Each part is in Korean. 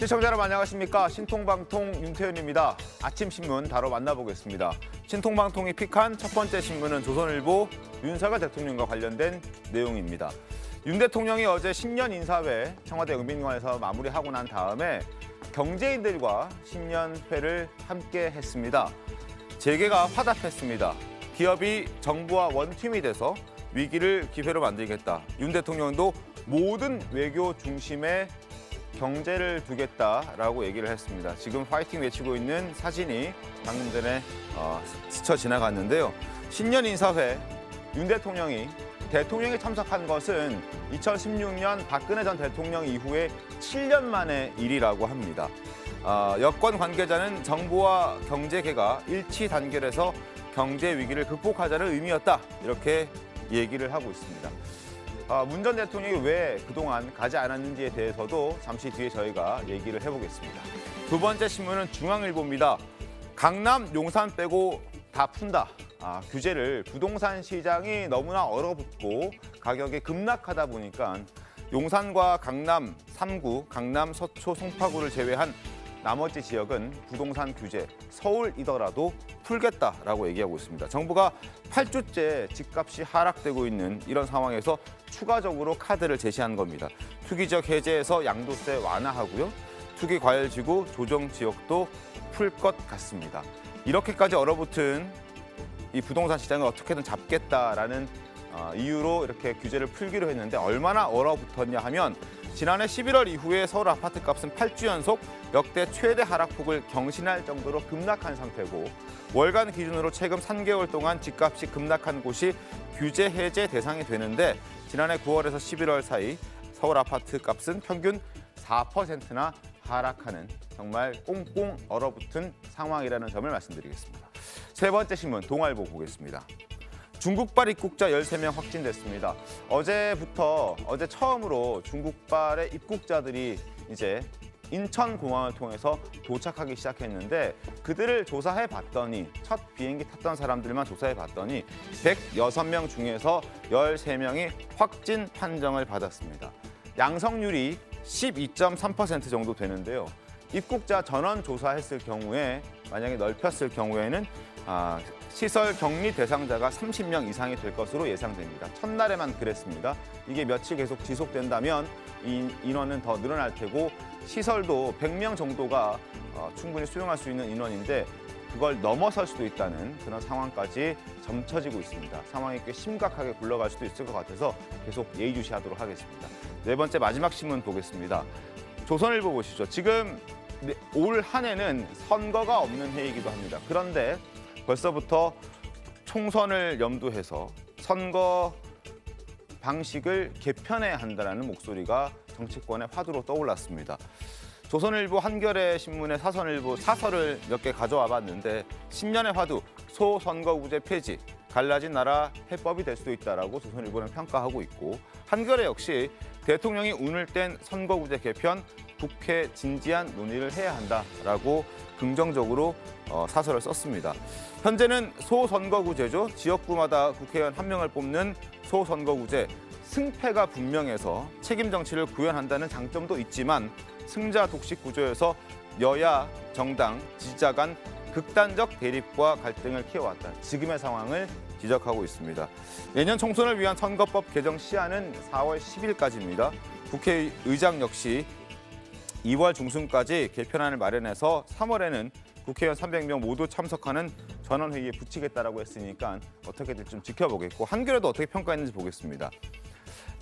시청자 여러분 안녕하십니까. 신통방통 윤태현입니다. 아침 신문 바로 만나보겠습니다. 신통방통이 픽한 첫 번째 신문은 조선일보 윤석열 대통령과 관련된 내용입니다. 윤 대통령이 어제 신년 인사회 청와대 영빈관에서 마무리하고 난 다음에 경제인들과 신년회를 함께 했습니다. 재계가 화답했습니다. 기업이 정부와 원팀이 돼서 위기를 기회로 만들겠다. 윤 대통령도 모든 외교 중심의 경제를 두겠다라고 얘기를 했습니다. 지금 파이팅 외치고 있는 사진이 방금 전에 스쳐 지나갔는데요. 신년 인사회 윤 대통령이 참석한 것은 2016년 박근혜 전 대통령 이후에 7년 만의 일이라고 합니다. 여권 관계자는 정부와 경제계가 일치 단결해서 경제 위기를 극복하자는 의미였다. 이렇게 얘기를 하고 있습니다. 문 전 대통령이 왜 그동안 가지 않았는지에 대해서도 잠시 뒤에 저희가 얘기를 해보겠습니다. 두 번째 신문은 중앙일보입니다. 강남, 용산 빼고 다 푼다. 규제를 부동산 시장이 너무나 얼어붙고 가격이 급락하다 보니까 용산과 강남 3구, 강남, 서초, 송파구를 제외한 나머지 지역은 부동산 규제, 서울이더라도 풀겠다라고 얘기하고 있습니다. 정부가 8주째 집값이 하락되고 있는 이런 상황에서 추가적으로 카드를 제시한 겁니다. 투기 지역 해제해서 양도세 완화하고요. 투기 과열지구 조정 지역도 풀 것 같습니다. 이렇게까지 얼어붙은 이 부동산 시장을 어떻게든 잡겠다라는 이유로 이렇게 규제를 풀기로 했는데 얼마나 얼어붙었냐 하면 지난해 11월 이후에 서울 아파트값은 8주 연속 역대 최대 하락폭을 경신할 정도로 급락한 상태고 월간 기준으로 최근 3개월 동안 집값이 급락한 곳이 규제 해제 대상이 되는데 지난해 9월에서 11월 사이 서울 아파트값은 평균 4%나 하락하는 정말 꽁꽁 얼어붙은 상황이라는 점을 말씀드리겠습니다. 세 번째 신문 동아일보 보겠습니다. 중국발 입국자 13명 확진됐습니다. 어제 처음으로 중국발의 입국자들이 이제 인천공항을 통해서 도착하기 시작했는데 그들을 조사해 봤더니 첫 비행기 탔던 사람들만 조사해 봤더니 106명 중에서 13명이 확진 판정을 받았습니다. 양성률이 12.3% 정도 되는데요. 입국자 전원 조사했을 경우에 만약에 넓혔을 경우에는 시설 격리 대상자가 30명 이상이 될 것으로 예상됩니다. 첫날에만 그랬습니다. 이게 며칠 계속 지속된다면 이 인원은 더 늘어날 테고 시설도 100명 정도가 충분히 수용할 수 있는 인원인데 그걸 넘어설 수도 있다는 그런 상황까지 점쳐지고 있습니다. 상황이 꽤 심각하게 굴러갈 수도 있을 것 같아서 계속 예의주시하도록 하겠습니다. 네 번째 마지막 신문 보겠습니다. 조선일보 보시죠. 지금 올 한 해는 선거가 없는 해이기도 합니다. 그런데 벌써부터 총선을 염두해서 선거 방식을 개편해야 한다는 목소리가 정치권의 화두로 떠올랐습니다. 조선일보 한겨레 신문의 사설을 몇 개 가져와 봤는데 10년의 화두, 소선거구제 폐지, 갈라진 나라 해법이 될 수도 있다라고 조선일보는 평가하고 있고 한겨레 역시 대통령이 운을 뗀 선거구제 개편, 국회 진지한 논의를 해야 한다라고 긍정적으로 사설을 썼습니다. 현재는 소선거구제죠. 지역구마다 국회의원 한 명을 뽑는 소선거구제. 승패가 분명해서 책임 정치를 구현한다는 장점도 있지만 승자 독식 구조에서 여야, 정당, 지지자 간 극단적 대립과 갈등을 키워왔다. 지금의 상황을 지적하고 있습니다. 내년 총선을 위한 선거법 개정 시한은 4월 10일까지입니다. 국회의장 역시 2월 중순까지 개편안을 마련해서 3월에는 국회의원 300명 모두 참석하는 전원회의에 붙이겠다라고 했으니까 어떻게든 좀 지켜보겠고 한겨레도 어떻게 평가했는지 보겠습니다.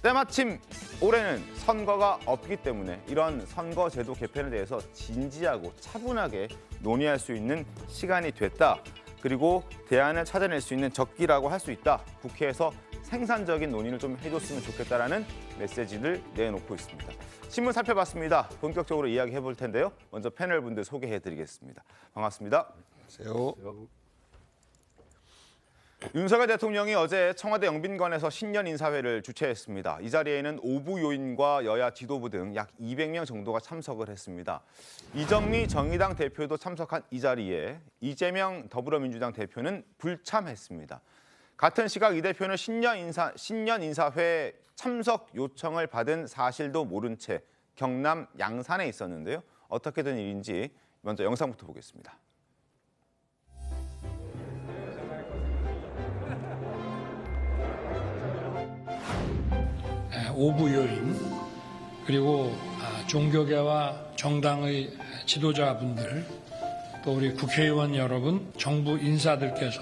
때마침 올해는 선거가 없기 때문에 이런 선거제도 개편에 대해서 진지하고 차분하게 논의할 수 있는 시간이 됐다. 그리고 대안을 찾아낼 수 있는 적기라고 할 수 있다. 국회에서 생산적인 논의를 좀 해줬으면 좋겠다라는 메시지를 내놓고 있습니다. 신문 살펴봤습니다. 본격적으로 이야기해 볼 텐데요. 먼저 패널분들 소개해드리겠습니다. 반갑습니다. 안녕하세요. 윤석열 대통령이 어제 청와대 영빈관에서 신년 인사회를 주최했습니다. 이 자리에는 오부 요인과 여야 지도부 등 약 200명 정도가 참석을 했습니다. 이정미 정의당 대표도 참석한 이 자리에 이재명 더불어민주당 대표는 불참했습니다. 같은 시각 이 대표는 신년 인사회 참석 요청을 받은 사실도 모른 채 경남 양산에 있었는데요. 어떻게 된 일인지 먼저 영상부터 보겠습니다. 오부 요인 그리고 종교계와 정당의 지도자분들 또 우리 국회의원 여러분, 정부 인사들께서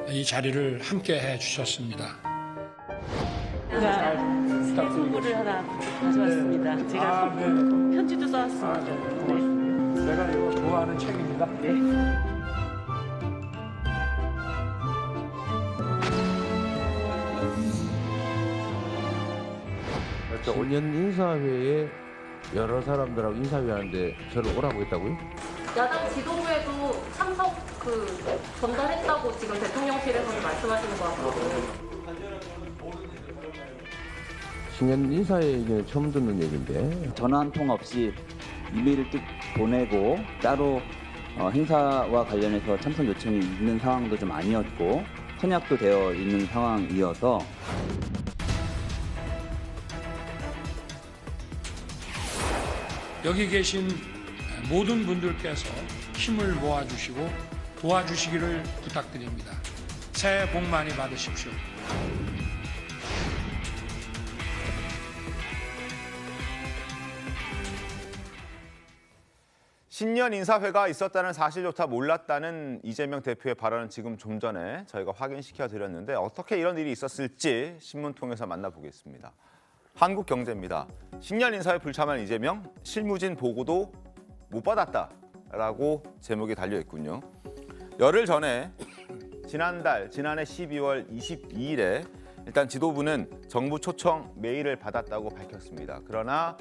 이 자리를 함께 해주셨습니다. 제가 선물을 하나 가져왔습니다. 제가 편지도 써왔습니다. 네. 제가 이거 좋아하는 책입니다. 네. 신년 인사회에 여러 사람들하고 인사회 하는데 저를 오라고 했다고요? 야당 지도부에도 참석 전달했다고 지금 대통령실에서는 말씀하시는 것 같거든요. 신년 인사회 얘기는 처음 듣는 얘기인데. 전화 한 통 없이 이메일을 쭉 보내고 따로 행사와 관련해서 참석 요청이 있는 상황도 좀 아니었고 선약도 되어 있는 상황이어서 여기 계신 모든 분들께서 힘을 모아주시고 도와주시기를 부탁드립니다. 새해 복 많이 받으십시오. 신년 인사회가 있었다는 사실조차 몰랐다는 이재명 대표의 발언은 지금 좀 전에 저희가 확인시켜 드렸는데 어떻게 이런 일이 있었을지 신문 통해서 만나보겠습니다. 한국경제입니다. 신년 인사회 불참한 이재명, 실무진 보고도 못 받았다라고 제목이 달려있군요. 열흘 전에 지난해 12월 22일에 일단 지도부는 정부 초청 메일을 받았다고 밝혔습니다. 그러나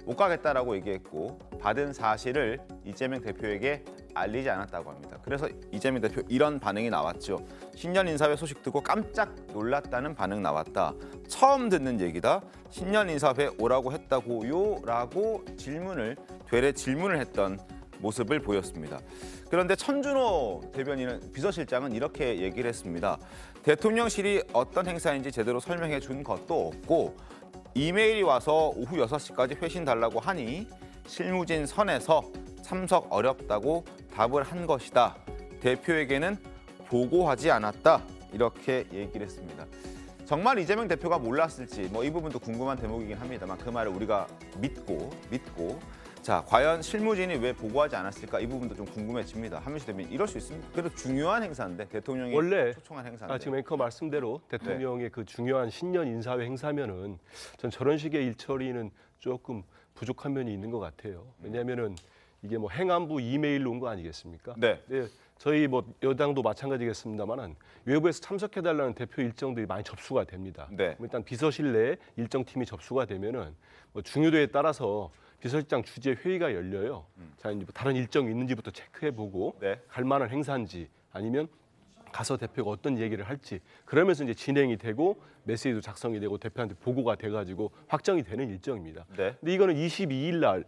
못 가겠다라고 얘기했고 받은 사실을 이재명 대표에게 알리지 않았다고 합니다. 그래서 이재명 대표 이런 반응이 나왔죠. 신년 인사회 소식 듣고 깜짝 놀랐다는 반응 나왔다. 처음 듣는 얘기다. 신년 인사회 오라고 했다고요? 라고 되레 질문을 했던 모습을 보였습니다. 그런데 천준호 대변인은 비서실장은 이렇게 얘기를 했습니다. 대통령실이 어떤 행사인지 제대로 설명해 준 것도 없고 이메일이 와서 오후 6시까지 회신 달라고 하니 실무진 선에서 참석 어렵다고 답을 한 것이다. 대표에게는 보고하지 않았다. 이렇게 얘기를 했습니다. 정말 이재명 대표가 몰랐을지 이 부분도 궁금한 대목이긴 합니다만 그 말을 우리가 믿고 자 과연 실무진이 왜 보고하지 않았을까 이 부분도 좀 궁금해집니다. 한민수 대변인 이럴 수 있습니까? 그래도 중요한 행사인데 대통령이 원래 초청한 행사인데 지금 앵커 말씀대로 대통령의 그 중요한 신년 인사회 행사면은 전 저런 식의 일처리는 조금 부족한 면이 있는 것 같아요. 왜냐하면은 이게 행안부 이메일로 온 거 아니겠습니까? 네. 저희 여당도 마찬가지겠습니다만은 외부에서 참석해달라는 대표 일정들이 많이 접수가 됩니다. 네. 일단 비서실 내 일정 팀이 접수가 되면은 중요도에 따라서 비서실장 주재 회의가 열려요. 자 이제 다른 일정이 있는지부터 체크해보고 네. 갈 만한 행사인지 아니면 가서 대표가 어떤 얘기를 할지 그러면서 이제 진행이 되고 메시지도 작성이 되고 대표한테 보고가 돼가지고 확정이 되는 일정입니다. 네. 근데 이거는 22일 날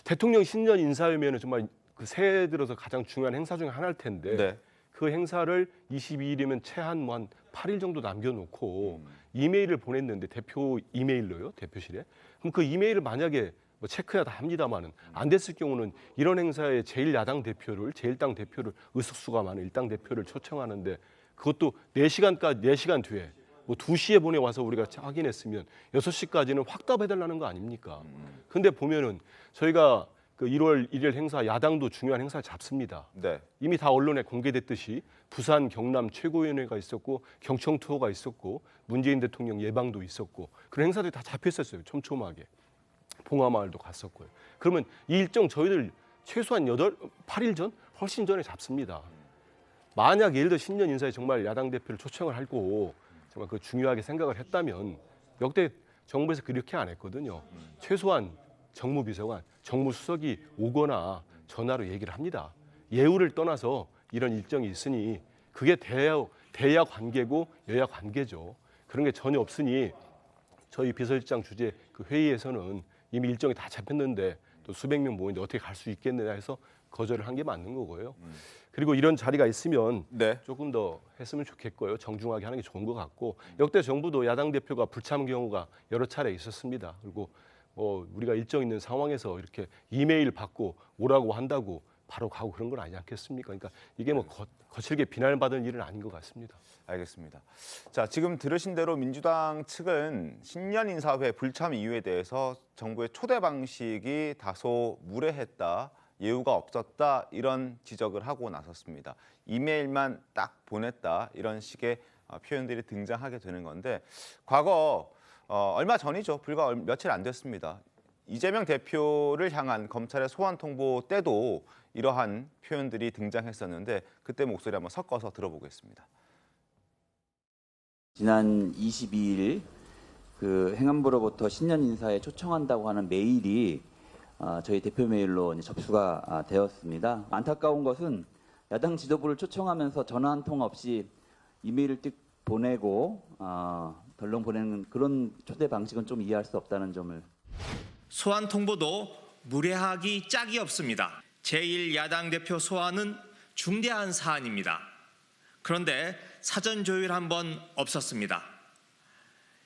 대통령 신년 인사회면은 정말 그 새해 들어서 가장 중요한 행사 중에 하나일 텐데 네. 그 행사를 22일이면 최한 한 8일 정도 남겨놓고 이메일을 보냈는데 대표 이메일로요 대표실에 그럼 그 이메일을 만약에 체크해야 다 합니다만은 안 됐을 경우는 이런 행사에 제1야당 대표를 제1당 대표를 의석수가 많은 일당 대표를 초청하는데 그것도 4시간 뒤에 2시에 보내와서 우리가 확인했으면 6시까지는 확답해달라는 거 아닙니까? 근데 보면은 저희가 그 1월 1일 행사 야당도 중요한 행사 잡습니다. 네. 이미 다 언론에 공개됐듯이 부산 경남 최고위원회가 있었고 경청 투어가 있었고 문재인 대통령 예방도 있었고 그런 행사들이 다 잡혀 있었어요. 촘촘하게. 봉화마을도 갔었고요. 그러면 이 일정 저희들 최소한 8일 전, 훨씬 전에 잡습니다. 만약 예를 들어 신년 인사에 정말 야당 대표를 초청을 하고 정말 그 중요하게 생각을 했다면 역대 정부에서 그렇게 안 했거든요. 최소한 정무비서관, 정무수석이 오거나 전화로 얘기를 합니다. 예우를 떠나서 이런 일정이 있으니 그게 대야 관계고 여야 관계죠. 그런 게 전혀 없으니 저희 비서실장 주재 그 회의에서는 이미 일정이 다 잡혔는데 또 수백 명 모이는데 어떻게 갈 수 있겠느냐 해서 거절을 한 게 맞는 거고요. 그리고 이런 자리가 있으면 네. 조금 더 했으면 좋겠고요. 정중하게 하는 게 좋은 것 같고 역대 정부도 야당 대표가 불참 경우가 여러 차례 있었습니다. 그리고 우리가 일정 있는 상황에서 이렇게 이메일 받고 오라고 한다고 바로 가고 그런 건 아니지 않겠습니까? 그러니까 이게 뭐 거칠게 비난받을 일은 아닌 것 같습니다. 알겠습니다. 자, 지금 들으신 대로 민주당 측은 신년 인사회 불참 이유에 대해서 정부의 초대 방식이 다소 무례했다, 예우가 없었다 이런 지적을 하고 나섰습니다. 이메일만 딱 보냈다 이런 식의 표현들이 등장하게 되는 건데 과거 얼마 전이죠. 불과 며칠 안 됐습니다. 이재명 대표를 향한 검찰의 소환 통보 때도 이러한 표현들이 등장했었는데 그때 목소리 한번 섞어서 들어보겠습니다. 지난 22일 그 행안부로부터 신년 인사에 초청한다고 하는 메일이 저희 대표 메일로 이제 접수가 되었습니다. 안타까운 것은 야당 지도부를 초청하면서 전화 한 통 없이 이메일을 띡 보내고 덜렁 보내는 그런 초대 방식은 좀 이해할 수 없다는 점을. 소환 통보도 무례하기 짝이 없습니다. 제1야당 대표 소환은 중대한 사안입니다. 그런데 사전 조율 한 번 없었습니다.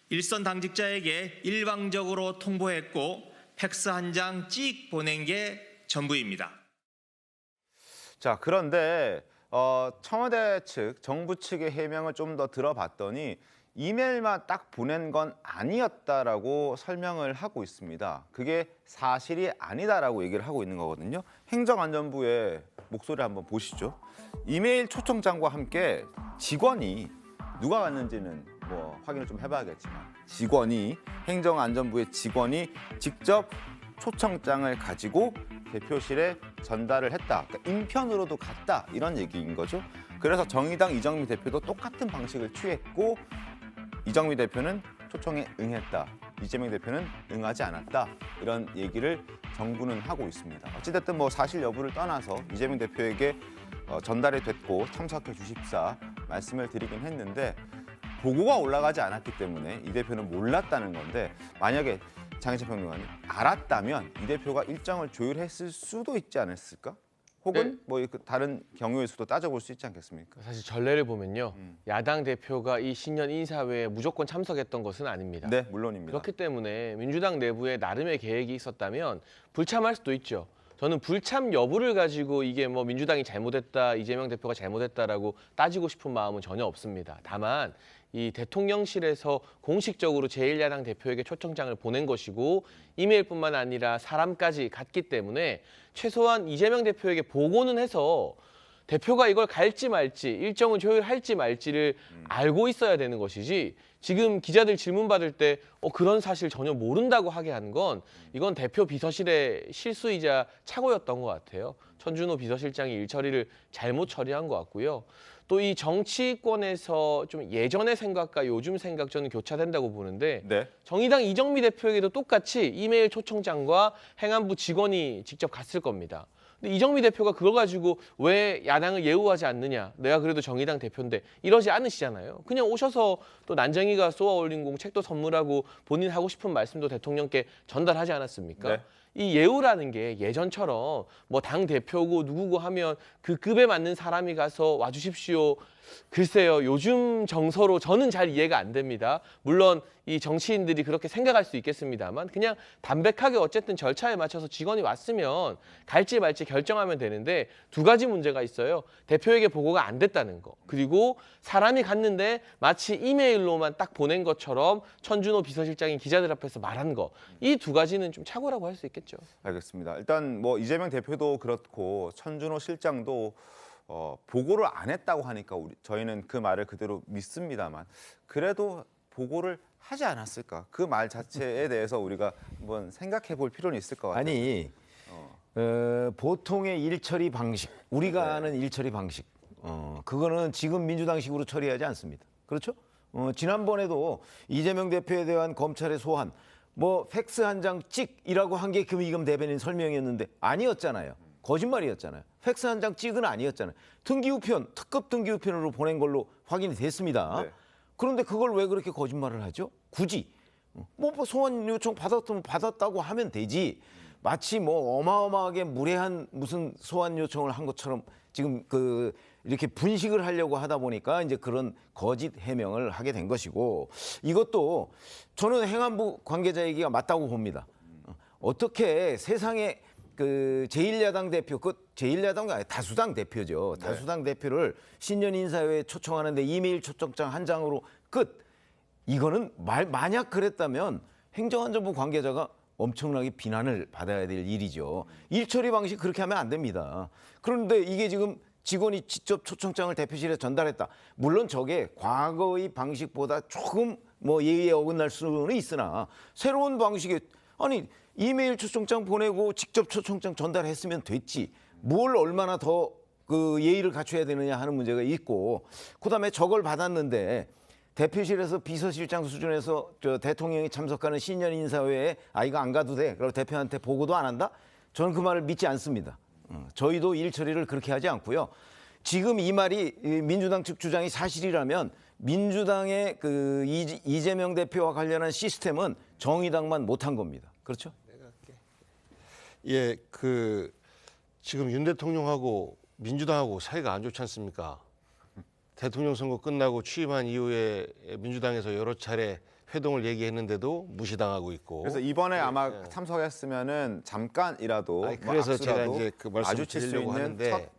일선 당직자에게 일방적으로 통보했고 팩스 한 장 찍 보낸 게 전부입니다. 자, 그런데 청와대 측, 정부 측의 해명을 좀 더 들어봤더니 이메일만 딱 보낸 건 아니었다라고 설명을 하고 있습니다. 그게 사실이 아니다라고 얘기를 하고 있는 거거든요. 행정안전부의 목소리 한번 보시죠. 이메일 초청장과 함께 직원이 누가 갔는지는 뭐 확인을 좀 해봐야겠지만 행정안전부의 직원이 직접 초청장을 가지고 대표실에 전달을 했다. 그러니까 인편으로도 갔다 이런 얘기인 거죠. 그래서 정의당 이정미 대표도 똑같은 방식을 취했고 이정미 대표는 초청에 응했다. 이재명 대표는 응하지 않았다. 이런 얘기를 정부는 하고 있습니다. 어찌됐든 뭐 사실 여부를 떠나서 이재명 대표에게 전달이 됐고 참석해 주십사 말씀을 드리긴 했는데 보고가 올라가지 않았기 때문에 이 대표는 몰랐다는 건데 만약에 장혜찬 평론가님 알았다면 이 대표가 일정을 조율했을 수도 있지 않았을까? 혹은 뭐 다른 경우의 수도 따져볼 수 있지 않겠습니까? 사실 전례를 보면요. 야당 대표가 이 신년 인사회에 무조건 참석했던 것은 아닙니다. 네, 물론입니다. 그렇기 때문에 민주당 내부에 나름의 계획이 있었다면 불참할 수도 있죠. 저는 불참 여부를 가지고 이게 뭐 민주당이 잘못했다, 이재명 대표가 잘못했다라고 따지고 싶은 마음은 전혀 없습니다. 다만 이 대통령실에서 공식적으로 제1야당 대표에게 초청장을 보낸 것이고 이메일뿐만 아니라 사람까지 갔기 때문에 최소한 이재명 대표에게 보고는 해서 대표가 이걸 갈지 말지 일정을 조율할지 말지를 알고 있어야 되는 것이지 지금 기자들 질문 받을 때 그런 사실 전혀 모른다고 하게 한 건 이건 대표 비서실의 실수이자 착오였던 것 같아요. 천준호 비서실장이 일 처리를 잘못 처리한 것 같고요. 또 이 정치권에서 좀 예전의 생각과 요즘 생각 저는 교차된다고 보는데 네. 정의당 이정미 대표에게도 똑같이 이메일 초청장과 행안부 직원이 직접 갔을 겁니다. 근데 이정미 대표가 그걸 가지고 왜 야당을 예우하지 않느냐. 내가 그래도 정의당 대표인데 이러지 않으시잖아요. 그냥 오셔서 또 난쟁이가 쏘아 올린 공 책도 선물하고 본인 하고 싶은 말씀도 대통령께 전달하지 않았습니까? 네. 이 예우라는 게 예전처럼 뭐 당 대표고 누구고 하면 그 급에 맞는 사람이 가서 와주십시오. 글쎄요, 요즘 정서로 저는 잘 이해가 안 됩니다. 물론 이 정치인들이 그렇게 생각할 수 있겠습니다만 그냥 담백하게 어쨌든 절차에 맞춰서 직원이 왔으면 갈지 말지 결정하면 되는데 두 가지 문제가 있어요. 대표에게 보고가 안 됐다는 거. 그리고 사람이 갔는데 마치 이메일로만 딱 보낸 것처럼 천준호 비서실장이 기자들 앞에서 말한 거. 이 두 가지는 좀 착오라고 할 수 있겠죠. 알겠습니다. 일단 뭐 이재명 대표도 그렇고 천준호 실장도 보고를 안 했다고 하니까 저희는 그 말을 그대로 믿습니다만 그래도 보고를 하지 않았을까? 그 말 자체에 대해서 우리가 한번 생각해 볼 필요는 있을 것 같아요. 아니 보통의 일처리 방식, 우리가 아는 일처리 방식, 그거는 지금 민주당식으로 처리하지 않습니다. 그렇죠? 지난번에도 이재명 대표에 대한 검찰의 소환, 뭐 팩스 한 장 찍이라고 한 게 금이금 대변인 설명이었는데 아니었잖아요. 거짓말이었잖아요. 팩스 한 장 찍은 아니었잖아요. 등기우편, 특급 등기우편으로 보낸 걸로 확인이 됐습니다. 네. 그런데 그걸 왜 그렇게 거짓말을 하죠? 굳이 뭐 소환 요청 받았으면 받았다고 하면 되지. 마치 뭐 어마어마하게 무례한 무슨 소환 요청을 한 것처럼 지금 이렇게 분식을 하려고 하다 보니까 이제 그런 거짓 해명을 하게 된 것이고 이것도 저는 행안부 관계자 얘기가 맞다고 봅니다. 어떻게 세상에 그 제1야당 대표, 그 제1야당이 아니라 다수당 대표죠. 다수당 대표를 신년 인사회에 초청하는데 이메일 초청장 한 장으로 끝. 이거는 만약 그랬다면 행정안전부 관계자가 엄청나게 비난을 받아야 될 일이죠. 일처리 방식 그렇게 하면 안 됩니다. 그런데 이게 지금 직원이 직접 초청장을 대표실에 전달했다. 물론 저게 과거의 방식보다 조금 뭐 예의에 어긋날 수는 있으나 새로운 방식에 아니 이메일 초청장 보내고 직접 초청장 전달했으면 됐지. 뭘 얼마나 더 그 예의를 갖춰야 되느냐 하는 문제가 있고 그다음에 저걸 받았는데 대표실에서 비서실장 수준에서 저 대통령이 참석하는 신년 인사회에 이거 안 가도 돼. 그리고 대표한테 보고도 안 한다? 저는 그 말을 믿지 않습니다. 저희도 일 처리를 그렇게 하지 않고요. 지금 이 말이 민주당 측 주장이 사실이라면 민주당의 그 이재명 대표와 관련한 시스템은 정의당만 못한 겁니다. 그렇죠? 예, 지금 윤 대통령하고 민주당하고 사이가 안 좋지 않습니까? 대통령 선거 끝나고 취임한 이후에 민주당에서 여러 차례 회동을 얘기했는데도 무시당하고 있고. 그래서 이번에 아마 참석했으면은 잠깐이라도 그래서 제가 이제 그 말씀을 마주칠 수 드리려고 있는 하는데 첫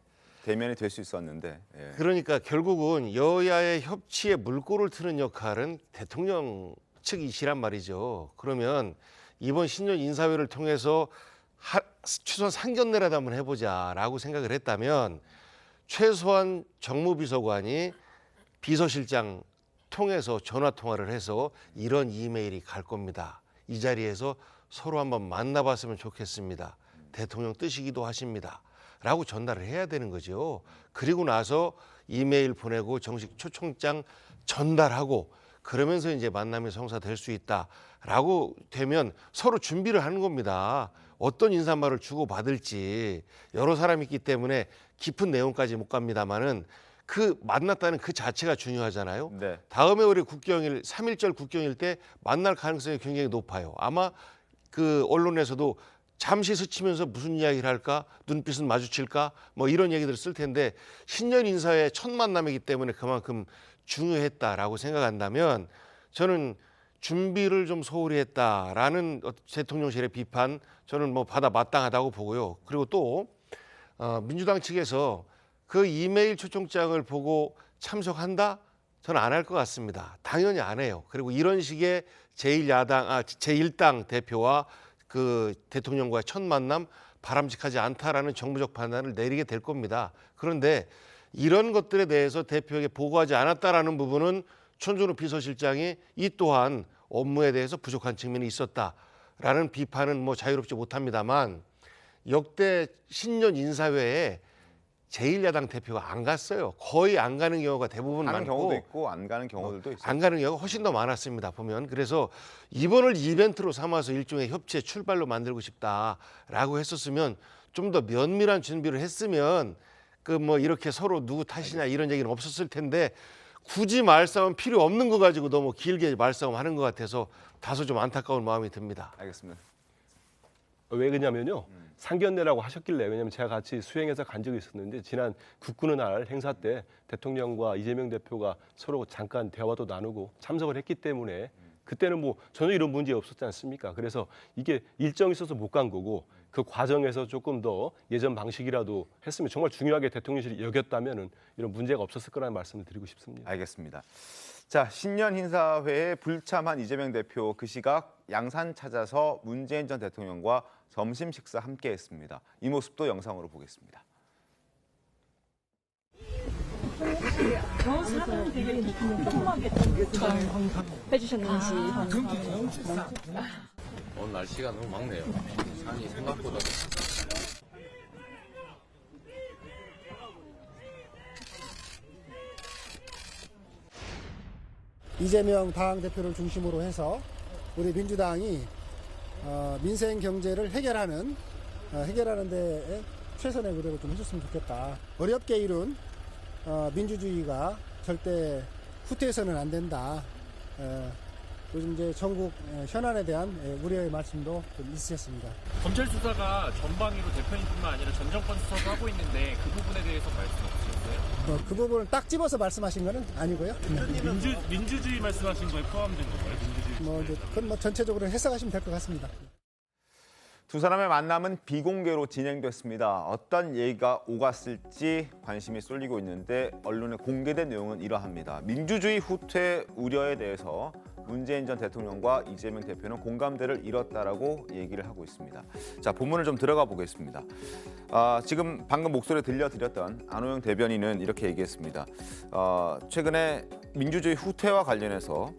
대면이 될 수 있었는데. 예. 그러니까 결국은 여야의 협치에 물꼬를 트는 역할은 대통령 측이시란 말이죠. 그러면 이번 신년 인사회를 통해서 최소한 상견례라도 한번 해보자라고 생각을 했다면 최소한 정무비서관이 비서실장 통해서 전화 통화를 해서 이런 이메일이 갈 겁니다. 이 자리에서 서로 한번 만나봤으면 좋겠습니다. 대통령 뜻이기도 하십니다. 라고 전달을 해야 되는 거죠. 그리고 나서 이메일 보내고 정식 초청장 전달하고 그러면서 이제 만남이 성사될 수 있다라고 되면 서로 준비를 하는 겁니다. 어떤 인사말을 주고받을지 여러 사람이 있기 때문에 깊은 내용까지 못 갑니다만은 그 만났다는 그 자체가 중요하잖아요. 네. 다음에 우리 국경일 3.1절 국경일 때 만날 가능성이 굉장히 높아요. 아마 그 언론에서도 잠시 스치면서 무슨 이야기를 할까? 눈빛은 마주칠까? 뭐 이런 얘기들을 쓸 텐데 신년 인사의 첫 만남이기 때문에 그만큼 중요했다라고 생각한다면 저는 준비를 좀 소홀히 했다라는 대통령실의 비판 저는 뭐 받아 마땅하다고 보고요. 그리고 또 민주당 측에서 그 이메일 초청장을 보고 참석한다? 저는 안 할 것 같습니다. 당연히 안 해요. 그리고 이런 식의 제1당 대표와 그 대통령과의 첫 만남 바람직하지 않다라는 정부적 판단을 내리게 될 겁니다. 그런데 이런 것들에 대해서 대표에게 보고하지 않았다라는 부분은 천준호 비서실장이 이 또한 업무에 대해서 부족한 측면이 있었다라는 비판은 뭐 자유롭지 못합니다만 역대 신년 인사회에 제1야당 대표가 안 갔어요. 거의 안 가는 경우가 대부분 가는 많고 경우도 있고 안 가는 경우들도 있어요. 안 가는 경우가 훨씬 더 많았습니다. 보면 그래서 이번을 이벤트로 삼아서 일종의 협치의 출발로 만들고 싶다라고 했었으면 좀 더 면밀한 준비를 했으면 그 뭐 이렇게 서로 누구 탓이냐 이런 얘기는 없었을 텐데 굳이 말싸움 필요 없는 거 가지고 너무 길게 말싸움 하는 것 같아서 다소 좀 안타까운 마음이 듭니다. 알겠습니다. 왜 그러냐면요. 상견례라고 하셨길래 왜냐하면 제가 같이 수행해서 간 적이 있었는데 지난 국군의 날 행사 때 대통령과 이재명 대표가 서로 잠깐 대화도 나누고 참석을 했기 때문에 그때는 뭐 전혀 이런 문제 없었지 않습니까? 그래서 이게 일정이 있어서 못 간 거고 그 과정에서 조금 더 예전 방식이라도 했으면 정말 중요하게 대통령실이 여겼다면은 이런 문제가 없었을 거라는 말씀을 드리고 싶습니다. 알겠습니다. 자, 신년 인사회에 불참한 이재명 대표 그 시각 양산 찾아서 문재인 전 대통령과 점심 식사 함께했습니다. 이 모습도 영상으로 보겠습니다. 해주셨는지. 오늘 날씨가 너무 막네요. 산이 생각보다. 이재명 당대표를 중심으로 해서 우리 민주당이 민생 경제를 해결하는 데 최선의 노력을 좀 해줬으면 좋겠다. 어렵게 이룬 민주주의가 절대 후퇴해서는 안 된다. 요즘 이제 전국 현안에 대한 우려의 말씀도 좀 있으셨습니다. 검찰 수사가 전방위로 대표님뿐만 아니라 전 정권 수사도 하고 있는데 그 부분에 대해서 말씀 없으셨어요? 그 부분을 딱 집어서 말씀하신 거는 아니고요. 민주주의 말씀하신 거에 포함된 건가요? 민주주의. 그건 전체적으로 해석하시면 될 것 같습니다. 두 사람의 만남은 비공개로 진행됐습니다. 어떤 얘기가 오갔을지 관심이 쏠리고 있는데 언론에 공개된 내용은 이러합니다. 민주주의 후퇴 우려에 대해서 문재인 전 대통령과 이재명 대표는 공감대를 이뤘다라고 얘기를 하고 있습니다. 자, 본문을 좀 들어가 보겠습니다. 지금 방금 목소리 들려드렸던 안호영 대변인은 이렇게 얘기했습니다. 최근에 민주주의 후퇴와 관련해서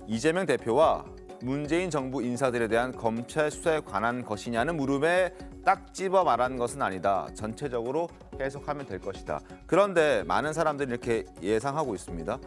이재명 대표와 문재인 정부 인사들에 대한 검찰 수사에 관한 것이냐는 물음에 딱 집어 말한 것은 아니다. 전체적으로 해석하면 될 것이다. 그런데 많은 사람들이 이렇게 예상하고 있습니다.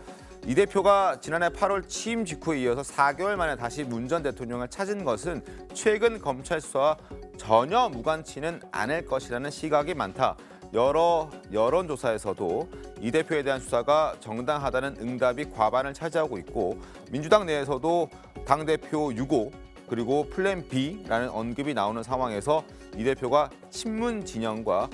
이 대표가 지난해 8월 취임 직후에 이어서 4개월 만에 다시 문 전 대통령을 찾은 것은 최근 검찰 수사와 전혀 무관치는 않을 것이라는 시각이 많다. 여러 여론조사에서도 이 대표에 대한 수사가 정당하다는 응답이 과반을 차지하고 있고 민주당 내에서도 당대표 유고 그리고 플랜 B라는 언급이 나오는 상황에서 이 대표가 친문 진영과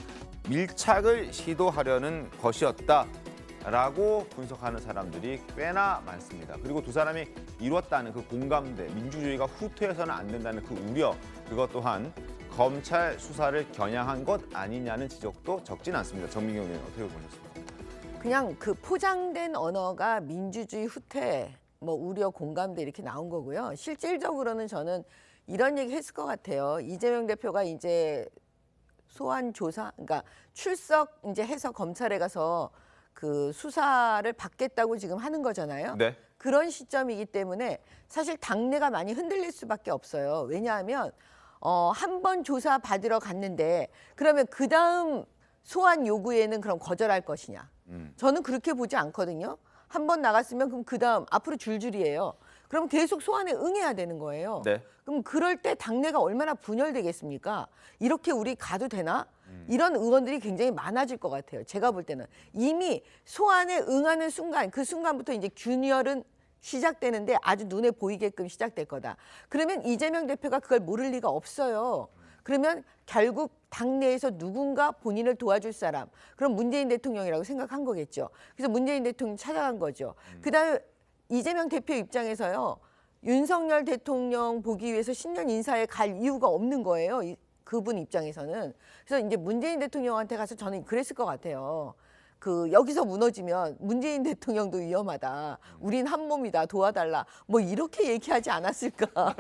밀착을 시도하려는 것이었다라고 분석하는 사람들이 꽤나 많습니다. 그리고 두 사람이 이뤘다는 그 공감대, 민주주의가 후퇴해서는 안 된다는 그 우려, 그것 또한 검찰 수사를 겨냥한 것 아니냐는 지적도 적진 않습니다. 정민경 의원 어떻게 보셨습니까? 그냥 그 포장된 언어가 민주주의 후퇴, 뭐 우려, 공감대 이렇게 나온 거고요. 실질적으로는 저는 이런 얘기 했을 것 같아요. 이재명 대표가 이제 소환 조사, 그러니까 출석 이제 해서 검찰에 가서 그 수사를 받겠다고 지금 하는 거잖아요. 네. 그런 시점이기 때문에 사실 당내가 많이 흔들릴 수밖에 없어요. 왜냐하면 한 번 조사 받으러 갔는데 그러면 그 다음 소환 요구에는 그럼 거절할 것이냐? 저는 그렇게 보지 않거든요. 한 번 나갔으면 그럼 그 다음 앞으로 줄줄이에요. 그럼 계속 소환에 응해야 되는 거예요. 네. 그럼 그럴 때 당내가 얼마나 분열되겠습니까? 이렇게 우리 가도 되나? 이런 의원들이 굉장히 많아질 것 같아요. 제가 볼 때는 이미 소환에 응하는 순간, 그 순간부터 이제 균열은 시작되는데 아주 눈에 보이게끔 시작될 거다. 그러면 이재명 대표가 그걸 모를 리가 없어요. 그러면 결국 당내에서 누군가 본인을 도와줄 사람, 그럼 문재인 대통령이라고 생각한 거겠죠. 그래서 문재인 대통령 찾아간 거죠. 그다음에 이재명 대표 입장에서요. 윤석열 대통령 보기 위해서 신년 인사에 갈 이유가 없는 거예요. 그분 입장에서는. 그래서 이제 문재인 대통령한테 가서 저는 그랬을 것 같아요. 그 여기서 무너지면 문재인 대통령도 위험하다. 우린 한 몸이다. 도와달라. 뭐 이렇게 얘기하지 않았을까.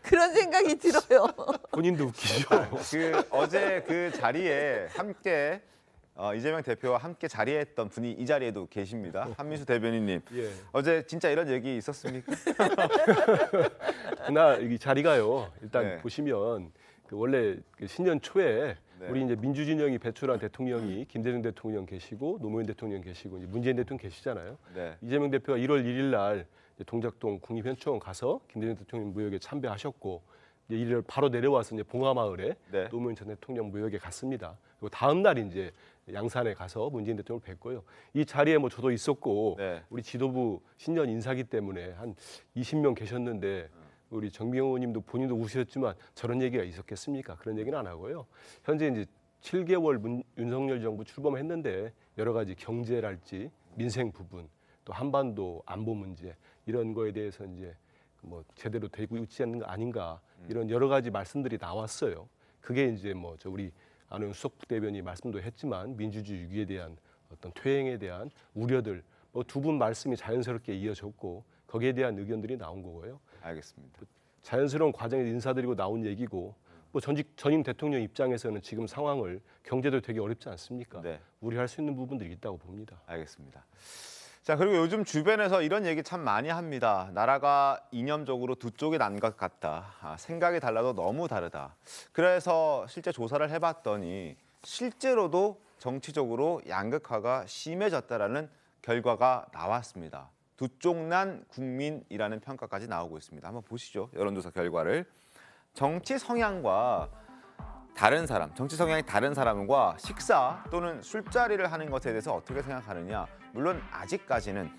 그런 생각이 들어요. 본인도 웃기죠. 어제 그 자리에 함께 이재명 대표와 함께 자리했던 분이 이 자리에도 계십니다. 한민수 대변인님. 예. 어제 진짜 이런 얘기 있었습니까? 그날 이 자리가요. 일단 네. 보시면 원래 신년 초에 네. 우리 이제 민주진영이 배출한 대통령이 김대중 대통령 계시고 노무현 대통령 계시고 이제 문재인 대통령 계시잖아요. 네. 이재명 대표가 1월 1일 날 동작동 국립현충원 가서 김대중 대통령 묘역에 참배하셨고 이제 1일 바로 내려와서 이제 봉화마을에 네. 노무현 전 대통령 묘역에 갔습니다. 그리고 다음 날 이제 양산에 가서 문재인 대통령을 뵀고요. 이 자리에 뭐 저도 있었고 네. 우리 지도부 신년 인사기 때문에 한 20명 계셨는데 우리 정병호 의원님도 본인도 우셨지만 저런 얘기가 있었겠습니까? 그런 얘기는 안 하고요. 현재 이제 7개월 윤석열 정부 출범했는데 여러 가지 경제랄지 민생 부분 또 한반도 안보 문제 이런 거에 대해서 이제 뭐 제대로 되고 있지 않는 거 아닌가 이런 여러 가지 말씀들이 나왔어요. 그게 이제 뭐 저 우리 안호영 수석 부대변인이 말씀도 했지만 민주주의 위기에 대한 어떤 퇴행에 대한 우려들 뭐 두 분 말씀이 자연스럽게 이어졌고 거기에 대한 의견들이 나온 거고요. 알겠습니다. 자연스러운 과정에서 인사드리고 나온 얘기고 뭐 전임 대통령 입장에서는 지금 상황을 경제도 되게 어렵지 않습니까? 네. 우려할 수 있는 부분들이 있다고 봅니다. 알겠습니다. 자, 그리고 요즘 주변에서 이런 얘기 참 많이 합니다. 나라가 이념적으로 두 쪽이 난 것 같다. 생각이 달라도 너무 다르다. 그래서 실제 조사를 해봤더니 실제로도 정치적으로 양극화가 심해졌다라는 결과가 나왔습니다. 두 쪽 난 국민이라는 평가까지 나오고 있습니다. 한번 보시죠. 여론조사 결과를. 정치 성향과 다른 사람, 정치 성향이 다른 사람과 식사 또는 술자리를 하는 것에 대해서 어떻게 생각하느냐. 물론 아직까지는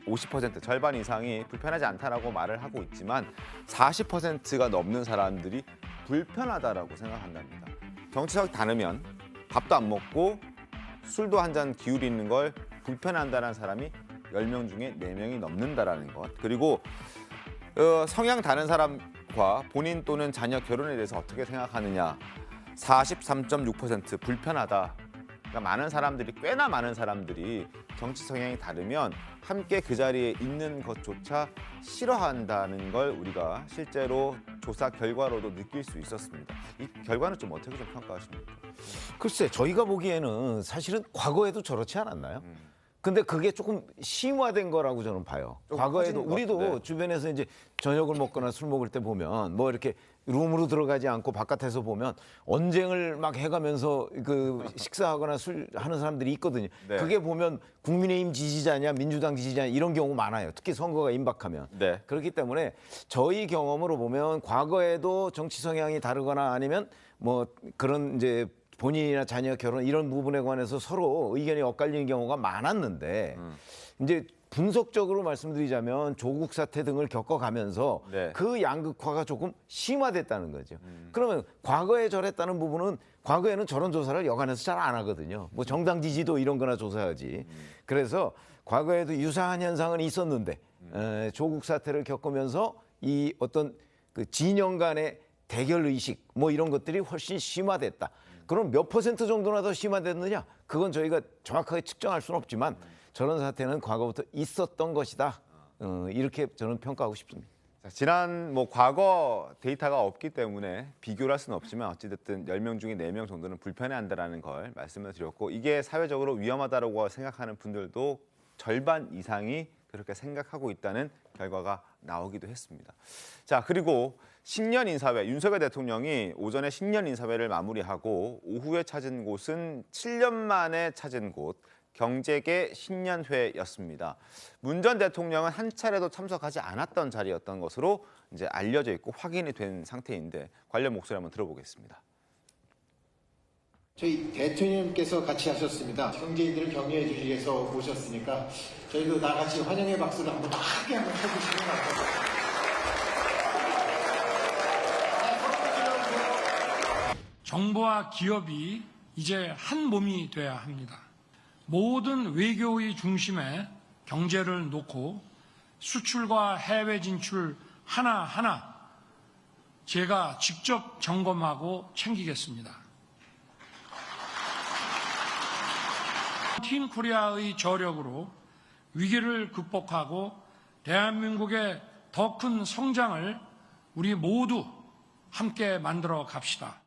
50% 절반 이상이 불편하지 않다라고 말을 하고 있지만 40%가 넘는 사람들이 불편하다라고 생각한답니다. 정치성이 다르면 밥도 안 먹고 술도 한 잔 기울이는 걸 불편한다는 사람이 10명 중에 4명이 넘는다라는 것. 그리고 성향 다른 사람 양극화, 본인 또는 자녀 결혼에 대해서 어떻게 생각하느냐. 43.6% 불편하다. 그러니까 많은 사람들이, 꽤나 많은 사람들이 정치 성향이 다르면 함께 그 자리에 있는 것조차 싫어한다는 걸 우리가 실제로 조사 결과로도 느낄 수 있었습니다. 이 결과는 좀 어떻게 좀 평가하십니까? 글쎄, 저희가 보기에는 사실은 과거에도 저렇지 않았나요? 근데 그게 조금 심화된 거라고 저는 봐요. 과거에도 우리도 주변에서 이제 저녁을 먹거나 술 먹을 때 보면 뭐 이렇게 룸으로 들어가지 않고 바깥에서 보면 언쟁을 막 해가면서 그 식사하거나 술 하는 사람들이 있거든요. 네. 그게 보면 국민의힘 지지자냐 민주당 지지자냐 이런 경우 많아요. 특히 선거가 임박하면. 네. 그렇기 때문에 저희 경험으로 보면 과거에도 정치 성향이 다르거나 아니면 뭐 그런 이제 본인이나 자녀 결혼 이런 부분에 관해서 서로 의견이 엇갈리는 경우가 많았는데 이제 분석적으로 말씀드리자면 조국 사태 등을 겪어가면서 네. 그 양극화가 조금 심화됐다는 거죠. 그러면 과거에 저랬다는 부분은 과거에는 저런 조사를 여간에서 잘 안 하거든요. 뭐 정당 지지도 이런 거나 조사하지. 그래서 과거에도 유사한 현상은 있었는데 조국 사태를 겪으면서 이 어떤 그 진영 간의 대결 의식 뭐 이런 것들이 훨씬 심화됐다. 그럼 몇 % 정도나 더 심화됐느냐? 그건 저희가 정확하게 측정할 수는 없지만 저런 사태는 과거부터 있었던 것이다. 이렇게 저는 평가하고 싶습니다. 자, 지난 뭐 과거 데이터가 없기 때문에 비교를 할 수는 없지만 어찌됐든 10명 중에 4명 정도는 불편해한다는 걸 말씀을 드렸고 이게 사회적으로 위험하다고 생각하는 분들도 절반 이상이 그렇게 생각하고 있다는 결과가 나오기도 했습니다. 자, 그리고 신년 인사회, 윤석열 대통령이 오전에 신년 인사회를 마무리하고 오후에 찾은 곳은 7년 만에 찾은 곳, 경제계 신년회였습니다. 문 전 대통령은 한 차례도 참석하지 않았던 자리였던 것으로 이제 알려져 있고 확인이 된 상태인데 관련 목소리 한번 들어보겠습니다. 저희 대통령님께서 같이 하셨습니다. 경제인들을 격려해 주시기 위해서 오셨으니까 저희도 나같이 환영의 박수를 한번 크게 한번 쳐주시면 어떨까요? 정부와 기업이 이제 한 몸이 돼야 합니다. 모든 외교의 중심에 경제를 놓고 수출과 해외 진출 하나하나 제가 직접 점검하고 챙기겠습니다. 팀 코리아의 저력으로 위기를 극복하고 대한민국의 더 큰 성장을 우리 모두 함께 만들어 갑시다.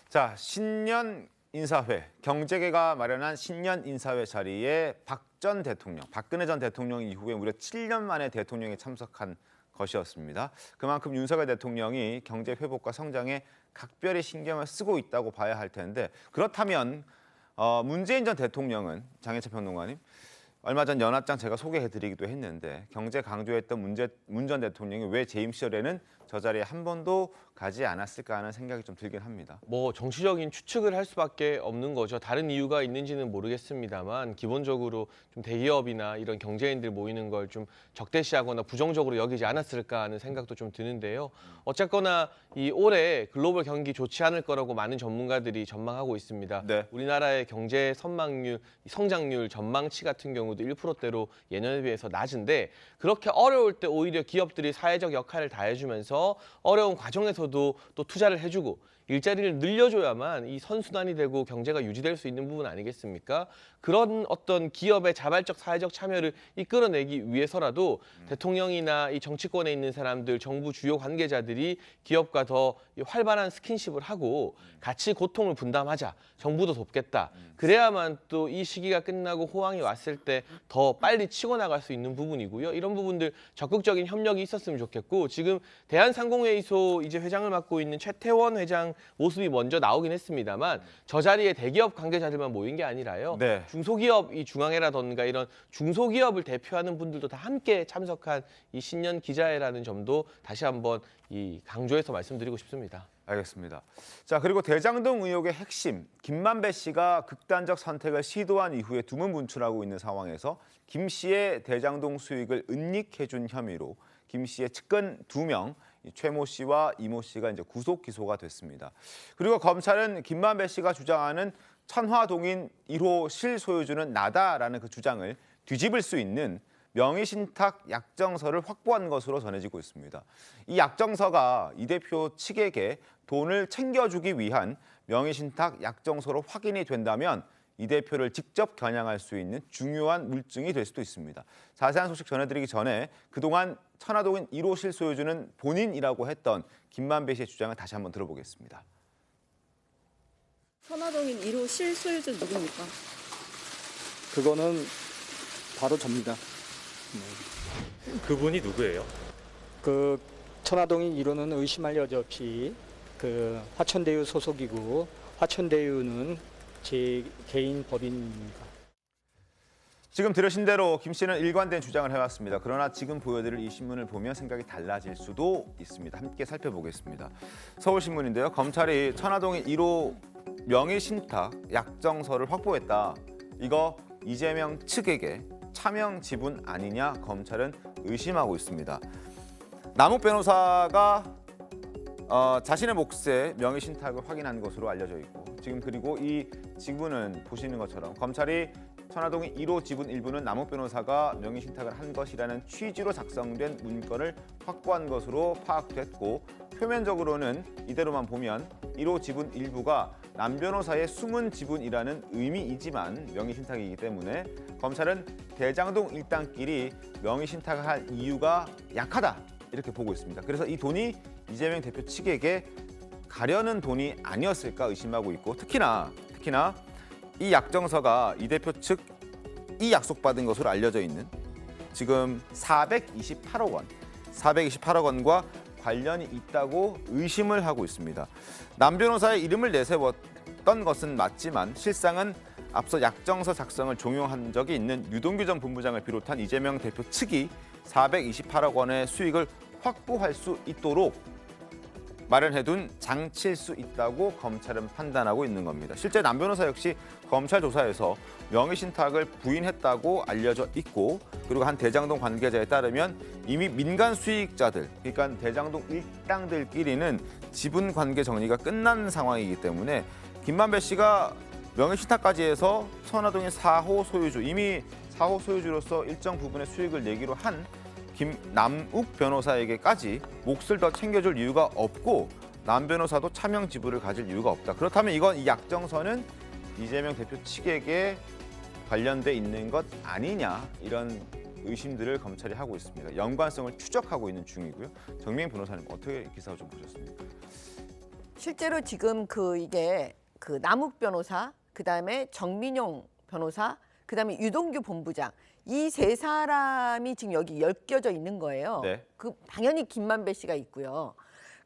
자, 신년 인사회, 경제계가 마련한 신년 인사회 자리에 박 전 대통령, 박근혜 전 대통령 이후에 무려 7년 만에 대통령이 참석한 것이었습니다. 그만큼 윤석열 대통령이 경제 회복과 성장에 각별히 신경을 쓰고 있다고 봐야 할 텐데 그렇다면 문재인 전 대통령은 장혜철 평론가님 얼마 전 연합장 제가 소개해드리기도 했는데 경제 강조했던 문 전 대통령이 왜 재임 시절에는 저 자리에 한 번도 가지 않았을까 하는 생각이 좀 들긴 합니다. 뭐 정치적인 추측을 할 수밖에 없는 거죠. 다른 이유가 있는지는 모르겠습니다만 기본적으로 좀 대기업이나 이런 경제인들 모이는 걸 좀 적대시하거나 부정적으로 여기지 않았을까 하는 생각도 좀 드는데요. 어쨌거나 이 올해 글로벌 경기 좋지 않을 거라고 많은 전문가들이 전망하고 있습니다. 네. 우리나라의 경제 선망률, 성장률 전망치 같은 경우도 1%대로 예년에 비해서 낮은데 그렇게 어려울 때 오히려 기업들이 사회적 역할을 다해주면서 어려운 과정에서도 또 투자를 해주고 일자리를 늘려줘야만 이 선순환이 되고 경제가 유지될 수 있는 부분 아니겠습니까? 그런 어떤 기업의 자발적 사회적 참여를 이끌어내기 위해서라도 대통령이나 이 정치권에 있는 사람들, 정부 주요 관계자들이 기업과 더 활발한 스킨십을 하고 같이 고통을 분담하자. 정부도 돕겠다. 그래야만 또 이 시기가 끝나고 호황이 왔을 때 더 빨리 치고 나갈 수 있는 부분이고요. 이런 부분들 적극적인 협력이 있었으면 좋겠고 지금 대한상공회의소 이제 회장을 맡고 있는 최태원 회장 모습이 먼저 나오긴 했습니다만 저 자리에 대기업 관계자들만 모인 게 아니라요. 네. 중소기업 이 중앙회라던가 이런 중소기업을 대표하는 분들도 다 함께 참석한 이 신년 기자회라는 점도 다시 한번 이 강조해서 말씀드리고 싶습니다. 알겠습니다. 자, 그리고 대장동 의혹의 핵심, 김만배 씨가 극단적 선택을 시도한 이후에 두문 분출하고 있는 상황에서 김 씨의 대장동 수익을 은닉해준 혐의로 김 씨의 측근 2명, 최모 씨와 이모 씨가 이제 구속 기소가 됐습니다. 그리고 검찰은 김만배 씨가 주장하는 천화동인 1호 실소유주는 나다라는 그 주장을 뒤집을 수 있는 명의신탁 약정서를 확보한 것으로 전해지고 있습니다. 이 약정서가 이 대표 측에게 돈을 챙겨주기 위한 명의신탁 약정서로 확인이 된다면 이 대표를 직접 겨냥할 수 있는 중요한 물증이 될 수도 있습니다. 자세한 소식 전해드리기 전에 그동안 천화동인 1호 실소유주는 본인이라고 했던 김만배 씨의 주장을 다시 한번 들어보겠습니다. 천화동인 1호 실소유주 누굽니까? 그거는 바로 접니다. 그분이 누구예요? 그 천화동인 1호는 의심할 여지 없이 그 화천대유 소속이고 화천대유는 제 개인 법인입니다. 지금 들으신 대로 김 씨는 일관된 주장을 해왔습니다. 그러나 지금 보여드릴 이 신문을 보면 생각이 달라질 수도 있습니다. 함께 살펴보겠습니다. 서울신문인데요. 검찰이 천화동인 1호 명의신탁 약정서를 확보했다. 이거 이재명 측에게 차명 지분 아니냐 검찰은 의심하고 있습니다. 남욱 변호사가 자신의 몫의 명의신탁을 확인한 것으로 알려져 있고 지금 그리고 이 지분은 보시는 것처럼 검찰이 천화동인 1호 지분 일부는 남욱 변호사가 명의신탁을 한 것이라는 취지로 작성된 문건을 확보한 것으로 파악됐고 표면적으로는 이대로만 보면 1호 지분 일부가 남 변호사의 숨은 지분이라는 의미이지만 명의신탁이기 때문에 검찰은 대장동 일당끼리 명의신탁을 할 이유가 약하다 이렇게 보고 있습니다. 그래서 이 돈이 이재명 대표 측에게 가려는 돈이 아니었을까 의심하고 있고 특히나 이 약정서가 이 대표 측이 약속받은 것으로 알려져 있는 지금 428억 원과 관련이 있다고 의심을 하고 있습니다. 남 변호사의 이름을 내세웠던 것은 맞지만 실상은 앞서 약정서 작성을 종용한 적이 있는 유동규 전 본부장을 비롯한 이재명 대표 측이 428억 원의 수익을 확보할 수 있도록 마련해둔 장치일 수 있다고 검찰은 판단하고 있는 겁니다. 실제 남 변호사 역시 검찰 조사에서 명의신탁을 부인했다고 알려져 있고 그리고 한 대장동 관계자에 따르면 이미 민간 수익자들, 그러니까 대장동 일당들끼리는 지분 관계 정리가 끝난 상황이기 때문에 김만배 씨가 명의신탁까지 해서 천화동의 4호 소유주, 이미 4호 소유주로서 일정 부분의 수익을 내기로 한 남욱 변호사에게까지 몫을 더 챙겨줄 이유가 없고 남 변호사도 차명 지분을 가질 이유가 없다. 그렇다면 이건 이 약정서는 이재명 대표 측에게 관련돼 있는 것 아니냐 이런 의심들을 검찰이 하고 있습니다. 연관성을 추적하고 있는 중이고요. 정미행 변호사님 어떻게 기사를 좀 보셨습니까? 실제로 지금 이게 남욱 변호사, 그다음에 정민용 변호사, 그다음에 유동규 본부장 이 세 사람이 지금 여기 엮여져 있는 거예요. 네. 당연히 김만배 씨가 있고요.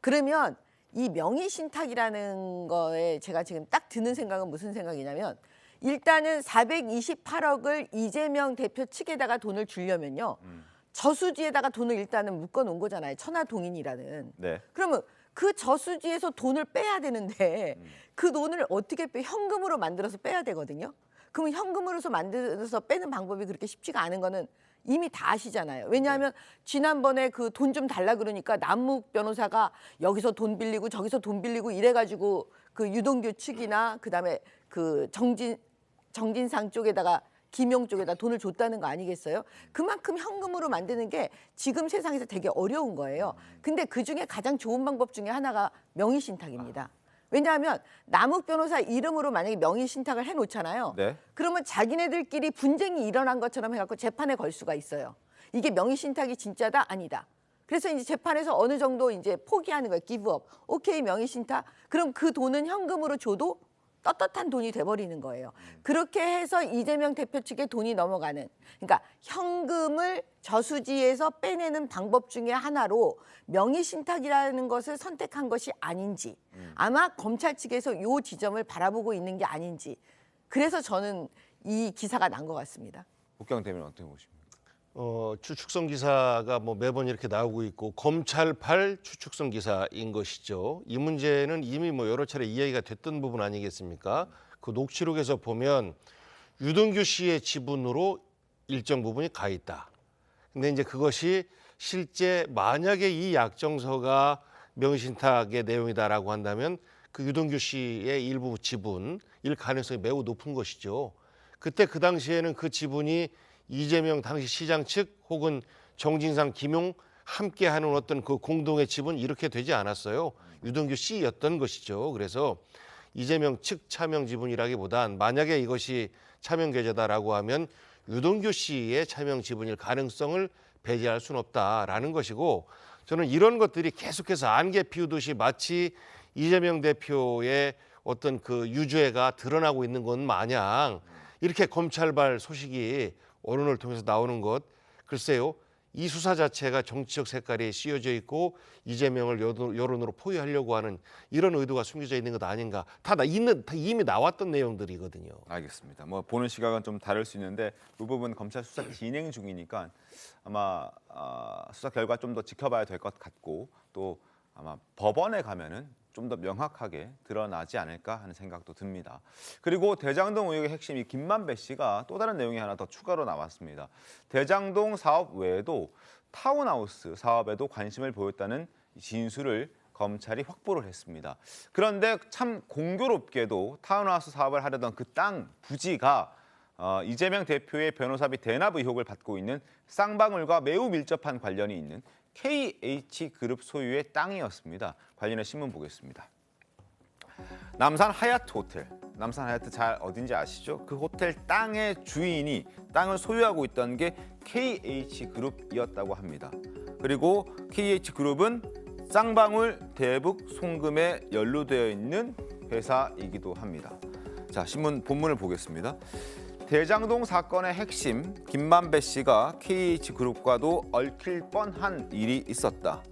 그러면 이 명의신탁이라는 거에 제가 지금 딱 드는 생각은 무슨 생각이냐면 일단은 428억을 이재명 대표 측에다가 돈을 주려면요. 저수지에다가 돈을 일단은 묶어놓은 거잖아요. 천화동인이라는. 네. 그러면 그 저수지에서 돈을 빼야 되는데 그 돈을 어떻게 현금으로 만들어서 빼야 되거든요. 그러면 현금으로서 만들어서 빼는 방법이 그렇게 쉽지가 않은 거는 이미 다 아시잖아요. 왜냐하면 지난번에 그 돈 좀 달라 그러니까 남욱 변호사가 여기서 돈 빌리고 저기서 돈 빌리고 이래가지고 그 유동규 측이나 그다음에 그 정진상 쪽에다가 김용 쪽에다 돈을 줬다는 거 아니겠어요? 그만큼 현금으로 만드는 게 지금 세상에서 되게 어려운 거예요. 근데 그중에 가장 좋은 방법 중에 하나가 명의신탁입니다. 왜냐하면 남욱 변호사 이름으로 만약에 명의신탁을 해놓잖아요. 네. 그러면 자기네들끼리 분쟁이 일어난 것처럼 해갖고 재판에 걸 수가 있어요. 이게 명의신탁이 진짜다? 아니다. 그래서 이제 재판에서 어느 정도 이제 포기하는 거예요. 기브업. 오케이, 명의신탁. 그럼 그 돈은 현금으로 줘도 떳떳한 돈이 돼버리는 거예요. 그렇게 해서 이재명 대표 측에 돈이 넘어가는, 그러니까 현금을 저수지에서 빼내는 방법 중에 하나로 명의신탁이라는 것을 선택한 것이 아닌지, 아마 검찰 측에서 이 지점을 바라보고 있는 게 아닌지, 그래서 저는 이 기사가 난 것 같습니다. 국경 대면 어떻게 보십니까? 추측성 기사가 뭐 매번 이렇게 나오고 있고 검찰발 추측성 기사인 것이죠. 이 문제는 이미 뭐 여러 차례 이야기가 됐던 부분 아니겠습니까? 그 녹취록에서 보면 유동규 씨의 지분으로 일정 부분이 가 있다. 근데 이제 그것이 실제 만약에 이 약정서가 명의신탁의 내용이다라고 한다면 그 유동규 씨의 일부 지분일 가능성이 매우 높은 것이죠. 그때 그 당시에는 그 지분이 이재명 당시 시장 측 혹은 정진상, 김용 함께하는 어떤 그 공동의 지분 이렇게 되지 않았어요. 유동규 씨였던 것이죠. 그래서 이재명 측 차명 지분이라기보단 만약에 이것이 차명 계좌다라고 하면 유동규 씨의 차명 지분일 가능성을 배제할 수는 없다라는 것이고, 저는 이런 것들이 계속해서 안개 피우듯이 마치 이재명 대표의 어떤 그 유죄가 드러나고 있는 건 마냥 이렇게 검찰발 소식이 언론을 통해서 나오는 것, 글쎄요, 이 수사 자체가 정치적 색깔이 씌어져 있고 이재명을 여론으로 포위하려고 하는 이런 의도가 숨겨져 있는 것 아닌가. 다 이미 나왔던 내용들이거든요. 알겠습니다. 뭐 보는 시각은 좀 다를 수 있는데 이 부분 검찰 수사 진행 중이니까 아마 수사 결과 좀 더 지켜봐야 될 것 같고, 또 아마 법원에 가면은 좀 더 명확하게 드러나지 않을까 하는 생각도 듭니다. 그리고 대장동 의혹의 핵심이 김만배 씨가 또 다른 내용이 하나 더 추가로 나왔습니다. 대장동 사업 외에도 타운하우스 사업에도 관심을 보였다는 진술을 검찰이 확보를 했습니다. 그런데 참 공교롭게도 타운하우스 사업을 하려던 그 땅 부지가 이재명 대표의 변호사비 대납 의혹을 받고 있는 쌍방울과 매우 밀접한 관련이 있는 KH그룹 소유의 땅이었습니다. 관련해 신문 보겠습니다. 남산 하얏트 호텔, 남산 하얏트 잘 어딘지 아시죠? 그 호텔 땅의 주인이 땅을 소유하고 있던 게 KH그룹이었다고 합니다. 그리고 KH그룹은 쌍방울, 대북, 송금에 연루되어 있는 회사이기도 합니다. 자, 신문 본문을 보겠습니다. 대장동 사건의 핵심, 김만배 씨가 KH그룹과도 얽힐 뻔한 일이 있었다.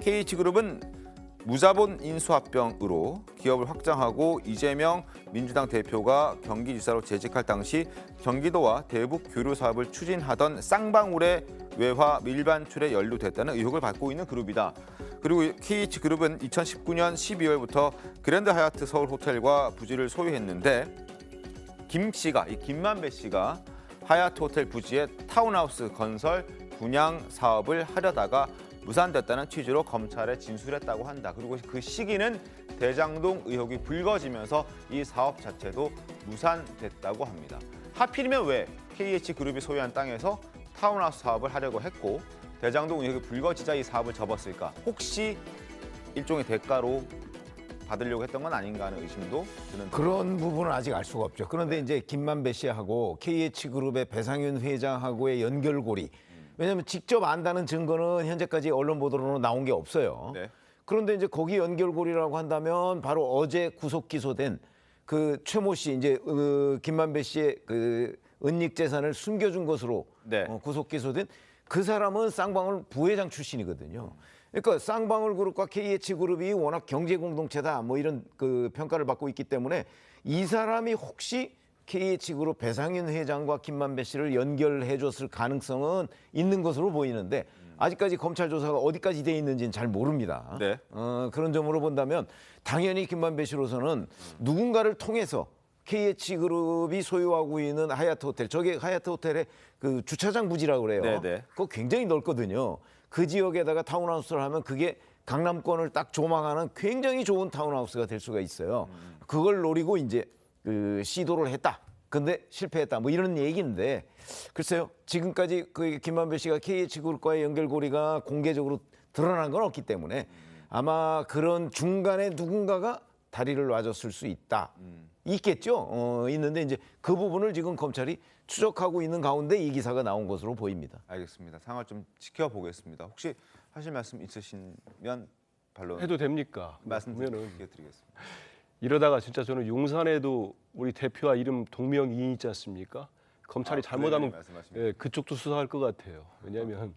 KH그룹은 무자본 인수합병으로 기업을 확장하고 이재명 민주당 대표가 경기지사로 재직할 당시 경기도와 대북 교류 사업을 추진하던 쌍방울의 외화 밀반출에 연루됐다는 의혹을 받고 있는 그룹이다. 그리고 KH그룹은 2019년 12월부터 그랜드 하얏트 서울 호텔과 부지를 소유했는데 김만배 씨가 하얏트 호텔 부지에 타운하우스 건설 분양 사업을 하려다가 무산됐다는 취지로 검찰에 진술했다고 한다. 그리고 그 시기는 대장동 의혹이 불거지면서 이 사업 자체도 무산됐다고 합니다. 하필이면 왜 KH그룹이 소유한 땅에서 타운하우스 사업을 하려고 했고 대장동 의혹이 불거지자 이 사업을 접었을까? 혹시 일종의 대가로 받으려고 했던 건 아닌가 하는 의심도 드는. 그런 부분은 아직 알 수가 없죠. 그런데 이제 김만배 씨하고 KH그룹의 배상윤 회장하고의 연결고리. 왜냐하면 직접 안다는 증거는 현재까지 언론 보도로는 나온 게 없어요. 네. 그런데 이제 거기 연결고리라고 한다면 바로 어제 구속 기소된 그 최모 씨, 이제 김만배 씨의 그 은닉 재산을 숨겨준 것으로 구속 기소된 그 사람은 쌍방울 부회장 출신이거든요. 그러니까 쌍방울 그룹과 KH그룹이 워낙 경제 공동체다 뭐 이런 그 평가를 받고 있기 때문에 이 사람이 혹시 KH그룹 배상윤 회장과 김만배 씨를 연결해 줬을 가능성은 있는 것으로 보이는데 아직까지 검찰 조사가 어디까지 돼 있는지는 잘 모릅니다. 네. 그런 점으로 본다면 당연히 김만배 씨로서는 누군가를 통해서 KH그룹이 소유하고 있는 하얏트 호텔, 저게 하얏트 호텔의 그 주차장 부지라고 그래요. 네네. 그거 굉장히 넓거든요. 그 지역에다가 타운하우스를 하면 그게 강남권을 딱 조망하는 굉장히 좋은 타운하우스가 될 수가 있어요. 그걸 노리고 이제 그 시도를 했다. 근데 실패했다. 뭐 이런 얘기인데 글쎄요. 지금까지 그 김만배 씨가 KH그룹과의 연결고리가 공개적으로 드러난 건 없기 때문에 아마 그런 중간에 누군가가 다리를 놔줬을 수 있다. 있겠죠. 있는데 이제 그 부분을 지금 검찰이 추적하고 있는 가운데 이 기사가 나온 것으로 보입니다. 알겠습니다. 상황을 좀 지켜보겠습니다. 혹시 하실 말씀 있으시면 반론 해도 됩니까? 말씀드리겠습니다. 이러다가 진짜 저는 용산에도 우리 대표와 이름 동명이인 있지 않습니까? 검찰이 잘못하면 그쪽도 수사할 것 같아요. 왜냐하면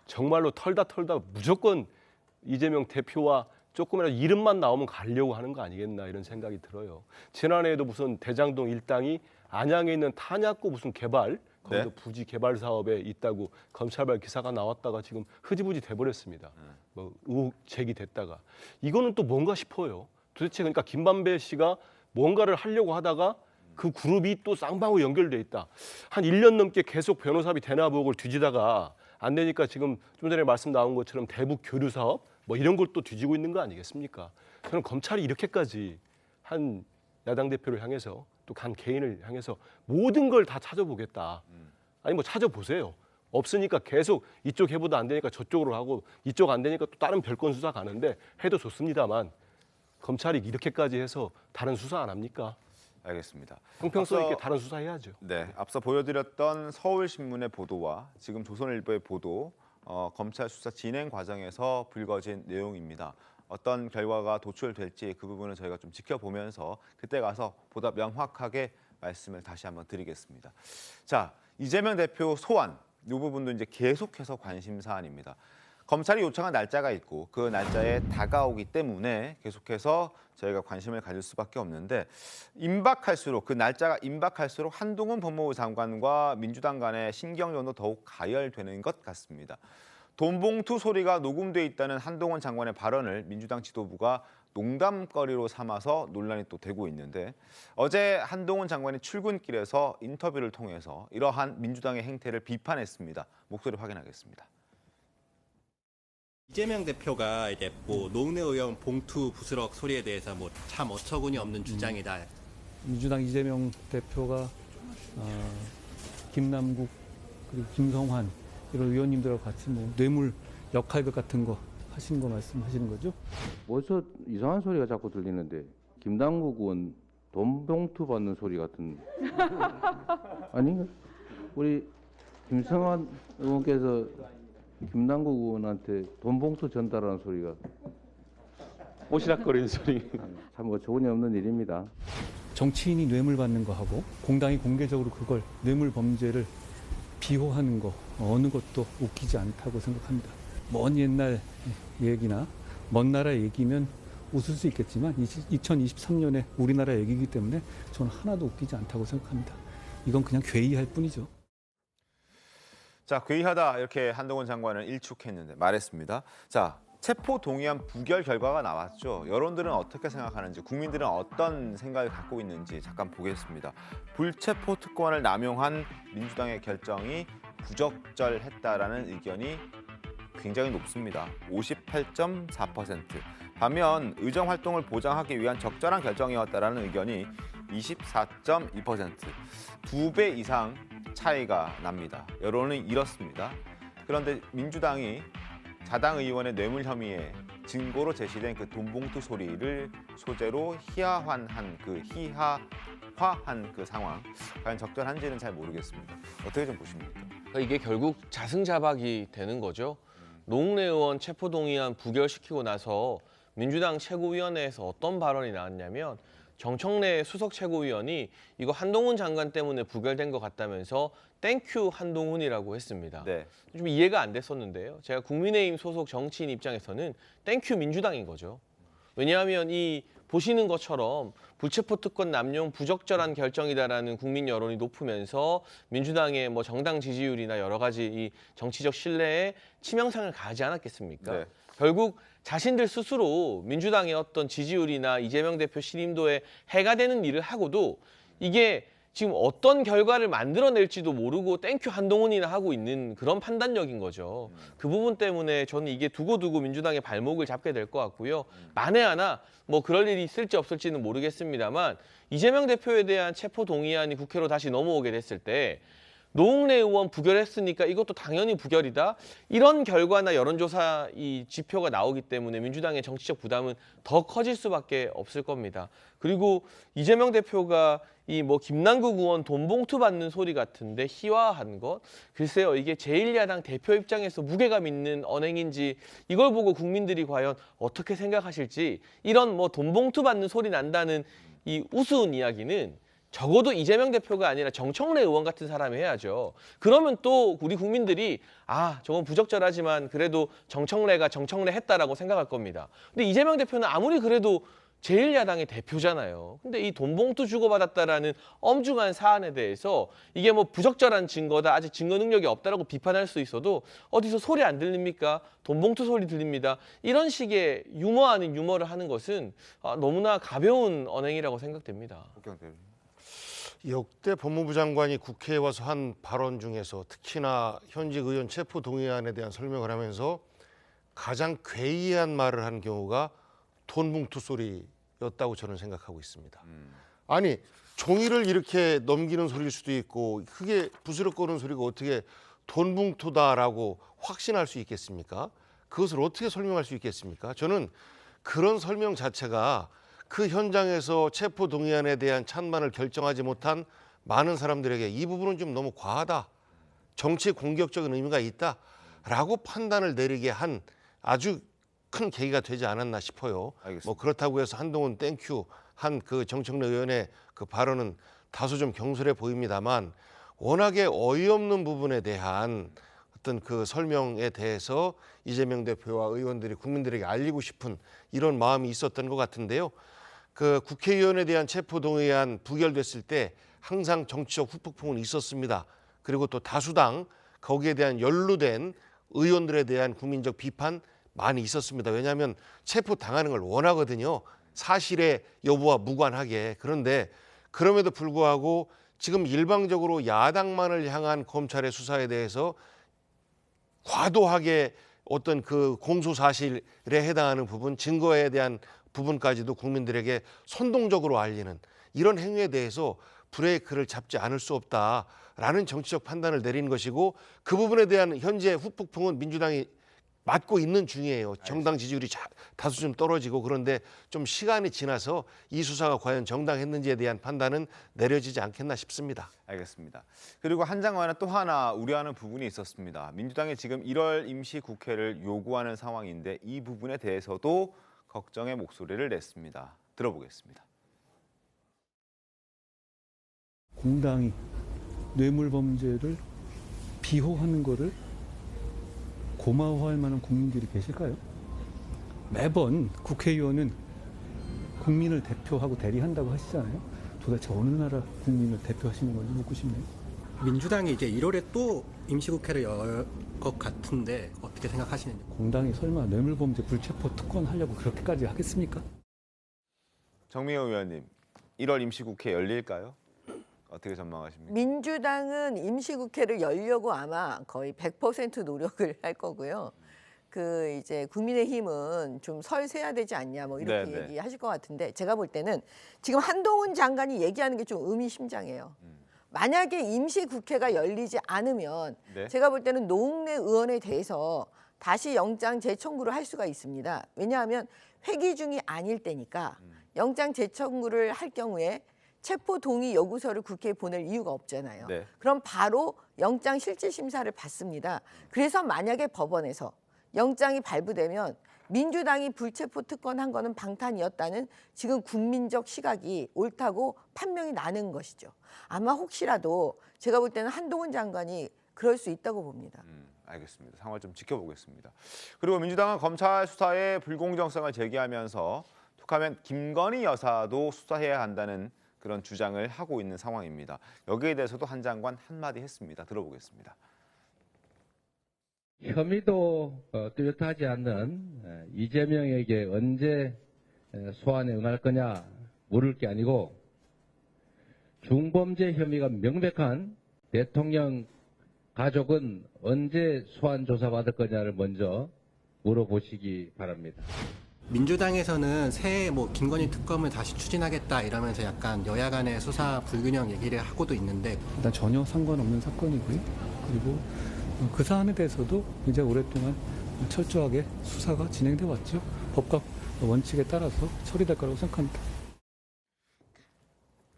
정말로 털다 무조건 이재명 대표와 조금이라도 이름만 나오면 가려고 하는 거 아니겠나 이런 생각이 들어요. 지난해에도 무슨 대장동 일당이 안양에 있는 탄약고 무슨 개발, 거기도 부지 개발 사업에 있다고 검찰발 기사가 나왔다가 지금 흐지부지 돼버렸습니다. 뭐 의혹 제기됐다가 이거는 또 뭔가 싶어요. 도대체 그러니까 김만배 씨가 뭔가를 하려고 하다가 그 그룹이 또 쌍방울 연결돼 있다. 한 1년 넘게 계속 변호사비 대납 의혹을 뒤지다가 안 되니까 지금 좀 전에 말씀 나온 것처럼 대북 교류 사업 뭐 이런 걸 또 뒤지고 있는 거 아니겠습니까? 저는 검찰이 이렇게까지 한 야당 대표를 향해서 또 간 개인을 향해서 모든 걸 다 찾아보겠다. 아니 뭐 찾아보세요. 없으니까 계속 이쪽 해보다 안 되니까 저쪽으로 하고 이쪽 안 되니까 또 다른 별건 수사 가는데 해도 좋습니다만 검찰이 이렇게까지 해서 다른 수사 안 합니까? 알겠습니다. 형평성 있게 다른 수사해야죠. 네, 앞서 보여드렸던 서울신문의 보도와 지금 조선일보의 보도, 검찰 수사 진행 과정에서 불거진 내용입니다. 어떤 결과가 도출될지 그 부분은 저희가 좀 지켜보면서 그때 가서 보다 명확하게 말씀을 다시 한번 드리겠습니다. 자, 이재명 대표 소환, 이 부분도 이제 계속해서 관심 사안입니다. 검찰이 요청한 날짜가 있고 그 날짜에 다가오기 때문에 계속해서 저희가 관심을 가질 수밖에 없는데 임박할수록 그 날짜가 임박할수록 한동훈 법무부 장관과 민주당 간의 신경전도 더욱 가열되는 것 같습니다. 돈봉투 소리가 녹음돼 있다는 한동훈 장관의 발언을 민주당 지도부가 농담거리로 삼아서 논란이 또 되고 있는데 어제 한동훈 장관이 출근길에서 인터뷰를 통해서 이러한 민주당의 행태를 비판했습니다. 목소리 확인하겠습니다. 이재명 대표가 이제 뭐 노웅래 의원 봉투 부스럭 소리에 대해서 뭐 참 어처구니 없는 주장이다. 민주당 이재명 대표가 김남국 그리고 김성환 이런 의원님들하고 같이 뭐 뇌물 역할극 같은 거 하신 거 말씀하시는 거죠? 뭐서 이상한 소리가 자꾸 들리는데 김남국 의원 돈 봉투 받는 소리 같은 아닌가? 우리 김성환 의원께서 김남국 의원한테 돈 봉투 전달하는 소리가 오시락거리는 소리 참 어처구니 없는 일입니다. 정치인이 뇌물 받는 거 하고 공당이 공개적으로 그걸 뇌물 범죄를 비호하는 거 어느 것도 웃기지 않다고 생각합니다. 먼 옛날 얘기나 먼 나라 얘기면 웃을 수 있겠지만 2023년에 우리나라 얘기이기 때문에 저는 하나도 웃기지 않다고 생각합니다. 이건 그냥 괴이할 뿐이죠. 자, 괴이하다 이렇게 한동훈 장관은 일축했는데 말했습니다. 자, 체포 동의안 부결 결과가 나왔죠. 여론들은 어떻게 생각하는지, 국민들은 어떤 생각을 갖고 있는지 잠깐 보겠습니다. 불체포 특권을 남용한 민주당의 결정이 부적절했다라는 의견이 굉장히 높습니다. 58.4%. 반면 의정 활동을 보장하기 위한 적절한 결정이었다라는 의견이 24.2%. 2배 이상 차이가 납니다. 여론은 이렇습니다. 그런데 민주당이 자당 의원의 뇌물 혐의에 증거로 제시된 그 돈봉투 소리를 소재로 희화화한 그 상황, 과연 적절한지는 잘 모르겠습니다. 어떻게 좀 보십니까? 그러니까 이게 결국 자승자박이 되는 거죠. 노웅래 의원 체포동의안 부결시키고 나서 민주당 최고위원회에서 어떤 발언이 나왔냐면 정청래 수석 최고위원이 이거 한동훈 장관 때문에 부결된 것 같다면서 땡큐 한동훈이라고 했습니다. 네. 좀 이해가 안 됐었는데요. 제가 국민의힘 소속 정치인 입장에서는 땡큐 민주당인 거죠. 왜냐하면 이 보시는 것처럼 불체포 특권 남용 부적절한 결정이다라는 국민 여론이 높으면서 민주당의 뭐 정당 지지율이나 여러 가지 이 정치적 신뢰에 치명상을 가하지 않았겠습니까? 네. 결국 자신들 스스로 민주당의 어떤 지지율이나 이재명 대표 신임도에 해가 되는 일을 하고도 이게 지금 어떤 결과를 만들어낼지도 모르고 땡큐 한동훈이나 하고 있는 그런 판단력인 거죠. 그 부분 때문에 저는 이게 두고두고 민주당의 발목을 잡게 될 것 같고요. 만에 하나 뭐 그럴 일이 있을지 없을지는 모르겠습니다만 이재명 대표에 대한 체포 동의안이 국회로 다시 넘어오게 됐을 때 노웅래 의원 부결했으니까 이것도 당연히 부결이다. 이런 결과나 여론조사 이 지표가 나오기 때문에 민주당의 정치적 부담은 더 커질 수밖에 없을 겁니다. 그리고 이재명 대표가 이 뭐 김남국 의원 돈봉투 받는 소리 같은데 희화한 것, 글쎄요, 이게 제1야당 대표 입장에서 무게감 있는 언행인지 이걸 보고 국민들이 과연 어떻게 생각하실지, 이런 뭐 돈봉투 받는 소리 난다는 이 우스운 이야기는 적어도 이재명 대표가 아니라 정청래 의원 같은 사람이 해야죠. 그러면 또 우리 국민들이 아, 저건 부적절하지만 그래도 정청래가 정청래 했다라고 생각할 겁니다. 근데 이재명 대표는 아무리 그래도 제1야당의 대표잖아요. 근데 이 돈봉투 주고받았다라는 엄중한 사안에 대해서 이게 뭐 부적절한 증거다, 아직 증거 능력이 없다라고 비판할 수 있어도 어디서 소리 안 들립니까? 돈봉투 소리 들립니다. 이런 식의 유머 아닌 유머를 하는 것은 너무나 가벼운 언행이라고 생각됩니다. 역대 법무부 장관이 국회에 와서 한 발언 중에서 특히나 현직 의원 체포 동의안에 대한 설명을 하면서 가장 괴이한 말을 한 경우가 돈봉투 소리였다고 저는 생각하고 있습니다. 아니 종이를 이렇게 넘기는 소리일 수도 있고 크게 부스럭거리는 소리가 어떻게 돈 봉투다라고 확신할 수 있겠습니까? 그것을 어떻게 설명할 수 있겠습니까? 저는 그런 설명 자체가 그 현장에서 체포 동의안에 대한 찬반을 결정하지 못한 많은 사람들에게 이 부분은 좀 너무 과하다. 정치 공격적인 의미가 있다라고 판단을 내리게 한 아주 큰 계기가 되지 않았나 싶어요. 알겠습니다. 뭐 그렇다고 해서 한동훈 땡큐 한 그 정청래 의원의 그 발언은 다소 좀 경솔해 보입니다만 워낙에 어이없는 부분에 대한 어떤 그 설명에 대해서 이재명 대표와 의원들이 국민들에게 알리고 싶은 이런 마음이 있었던 것 같은데요. 그 국회의원에 대한 체포동의안 부결됐을 때 항상 정치적 후폭풍은 있었습니다. 그리고 또 다수당 거기에 대한 연루된 의원들에 대한 국민적 비판 많이 있었습니다. 왜냐하면 체포당하는 걸 원하거든요. 사실의 여부와 무관하게. 그런데 그럼에도 불구하고 지금 일방적으로 야당만을 향한 검찰의 수사에 대해서 과도하게 어떤 그 공소 사실에 해당하는 부분, 증거에 대한 부분까지도 국민들에게 선동적으로 알리는 이런 행위에 대해서 브레이크를 잡지 않을 수 없다라는 정치적 판단을 내린 것이고 그 부분에 대한 현재 후폭풍은 민주당이 맞고 있는 중이에요. 정당 지지율이 다소 좀 떨어지고 그런데 좀 시간이 지나서 이 수사가 과연 정당했는지에 대한 판단은 내려지지 않겠나 싶습니다. 알겠습니다. 그리고 한장관은 또 하나 우려하는 부분이 있었습니다. 민주당이 지금 1월 임시국회를 요구하는 상황인데 이 부분에 대해서도 걱정의 목소리를 냈습니다. 들어보겠습니다. 공당이 뇌물범죄를 비호하는 거를 고마워할 만한 국민들이 계실까요? 매번 국회의원은 국민을 대표하고 대리한다고 하시잖아요. 도대체 어느 나라 국민을 대표하시는 건지 묻고 싶네요. 민주당이 이제 1월에 또 임시국회를 열 것 같은데 어떻게 생각하시는지. 공당이 설마 뇌물범죄 불체포 특권 하려고 그렇게까지 하겠습니까? 정미영 의원님, 1월 임시국회 열릴까요? 어떻게 전망하십니까? 민주당은 임시국회를 열려고 아마 거의 100% 노력을 할 거고요. 그 이제 국민의힘은 좀 설세야 되지 않냐 뭐 이렇게 네네. 얘기하실 것 같은데 제가 볼 때는 지금 한동훈 장관이 얘기하는 게 좀 의미심장해요. 만약에 임시국회가 열리지 않으면 네. 제가 볼 때는 노웅래 의원에 대해서 다시 영장 재청구를 할 수가 있습니다. 왜냐하면 회기 중이 아닐 때니까 영장 재청구를 할 경우에 체포 동의 요구서를 국회에 보낼 이유가 없잖아요. 네. 그럼 바로 영장 실질 심사를 받습니다. 그래서 만약에 법원에서 영장이 발부되면 민주당이 불체포 특권한 거는 방탄이었다는 지금 국민적 시각이 옳다고 판명이 나는 것이죠. 아마 혹시라도 제가 볼 때는 한동훈 장관이 그럴 수 있다고 봅니다. 알겠습니다. 상황을 좀 지켜보겠습니다. 그리고 민주당은 검찰 수사의 불공정성을 제기하면서 툭하면 김건희 여사도 수사해야 한다는 그런 주장을 하고 있는 상황입니다. 여기에 대해서도 한 장관 한마디 했습니다. 들어보겠습니다. 혐의도 뚜렷하지 않는 이재명에게 언제 소환에 응할 거냐 물을 게 아니고 중범죄 혐의가 명백한 대통령 가족은 언제 소환 조사받을 거냐를 먼저 물어보시기 바랍니다. 민주당에서는 새해 뭐 김건희 특검을 다시 추진하겠다 이러면서 약간 여야 간의 수사 불균형 얘기를 하고도 있는데 일단 전혀 상관없는 사건이고요. 그리고 그 사안에 대해서도 굉장히 오랫동안 철저하게 수사가 진행돼 왔죠. 법과 원칙에 따라서 처리될 거라고 생각합니다.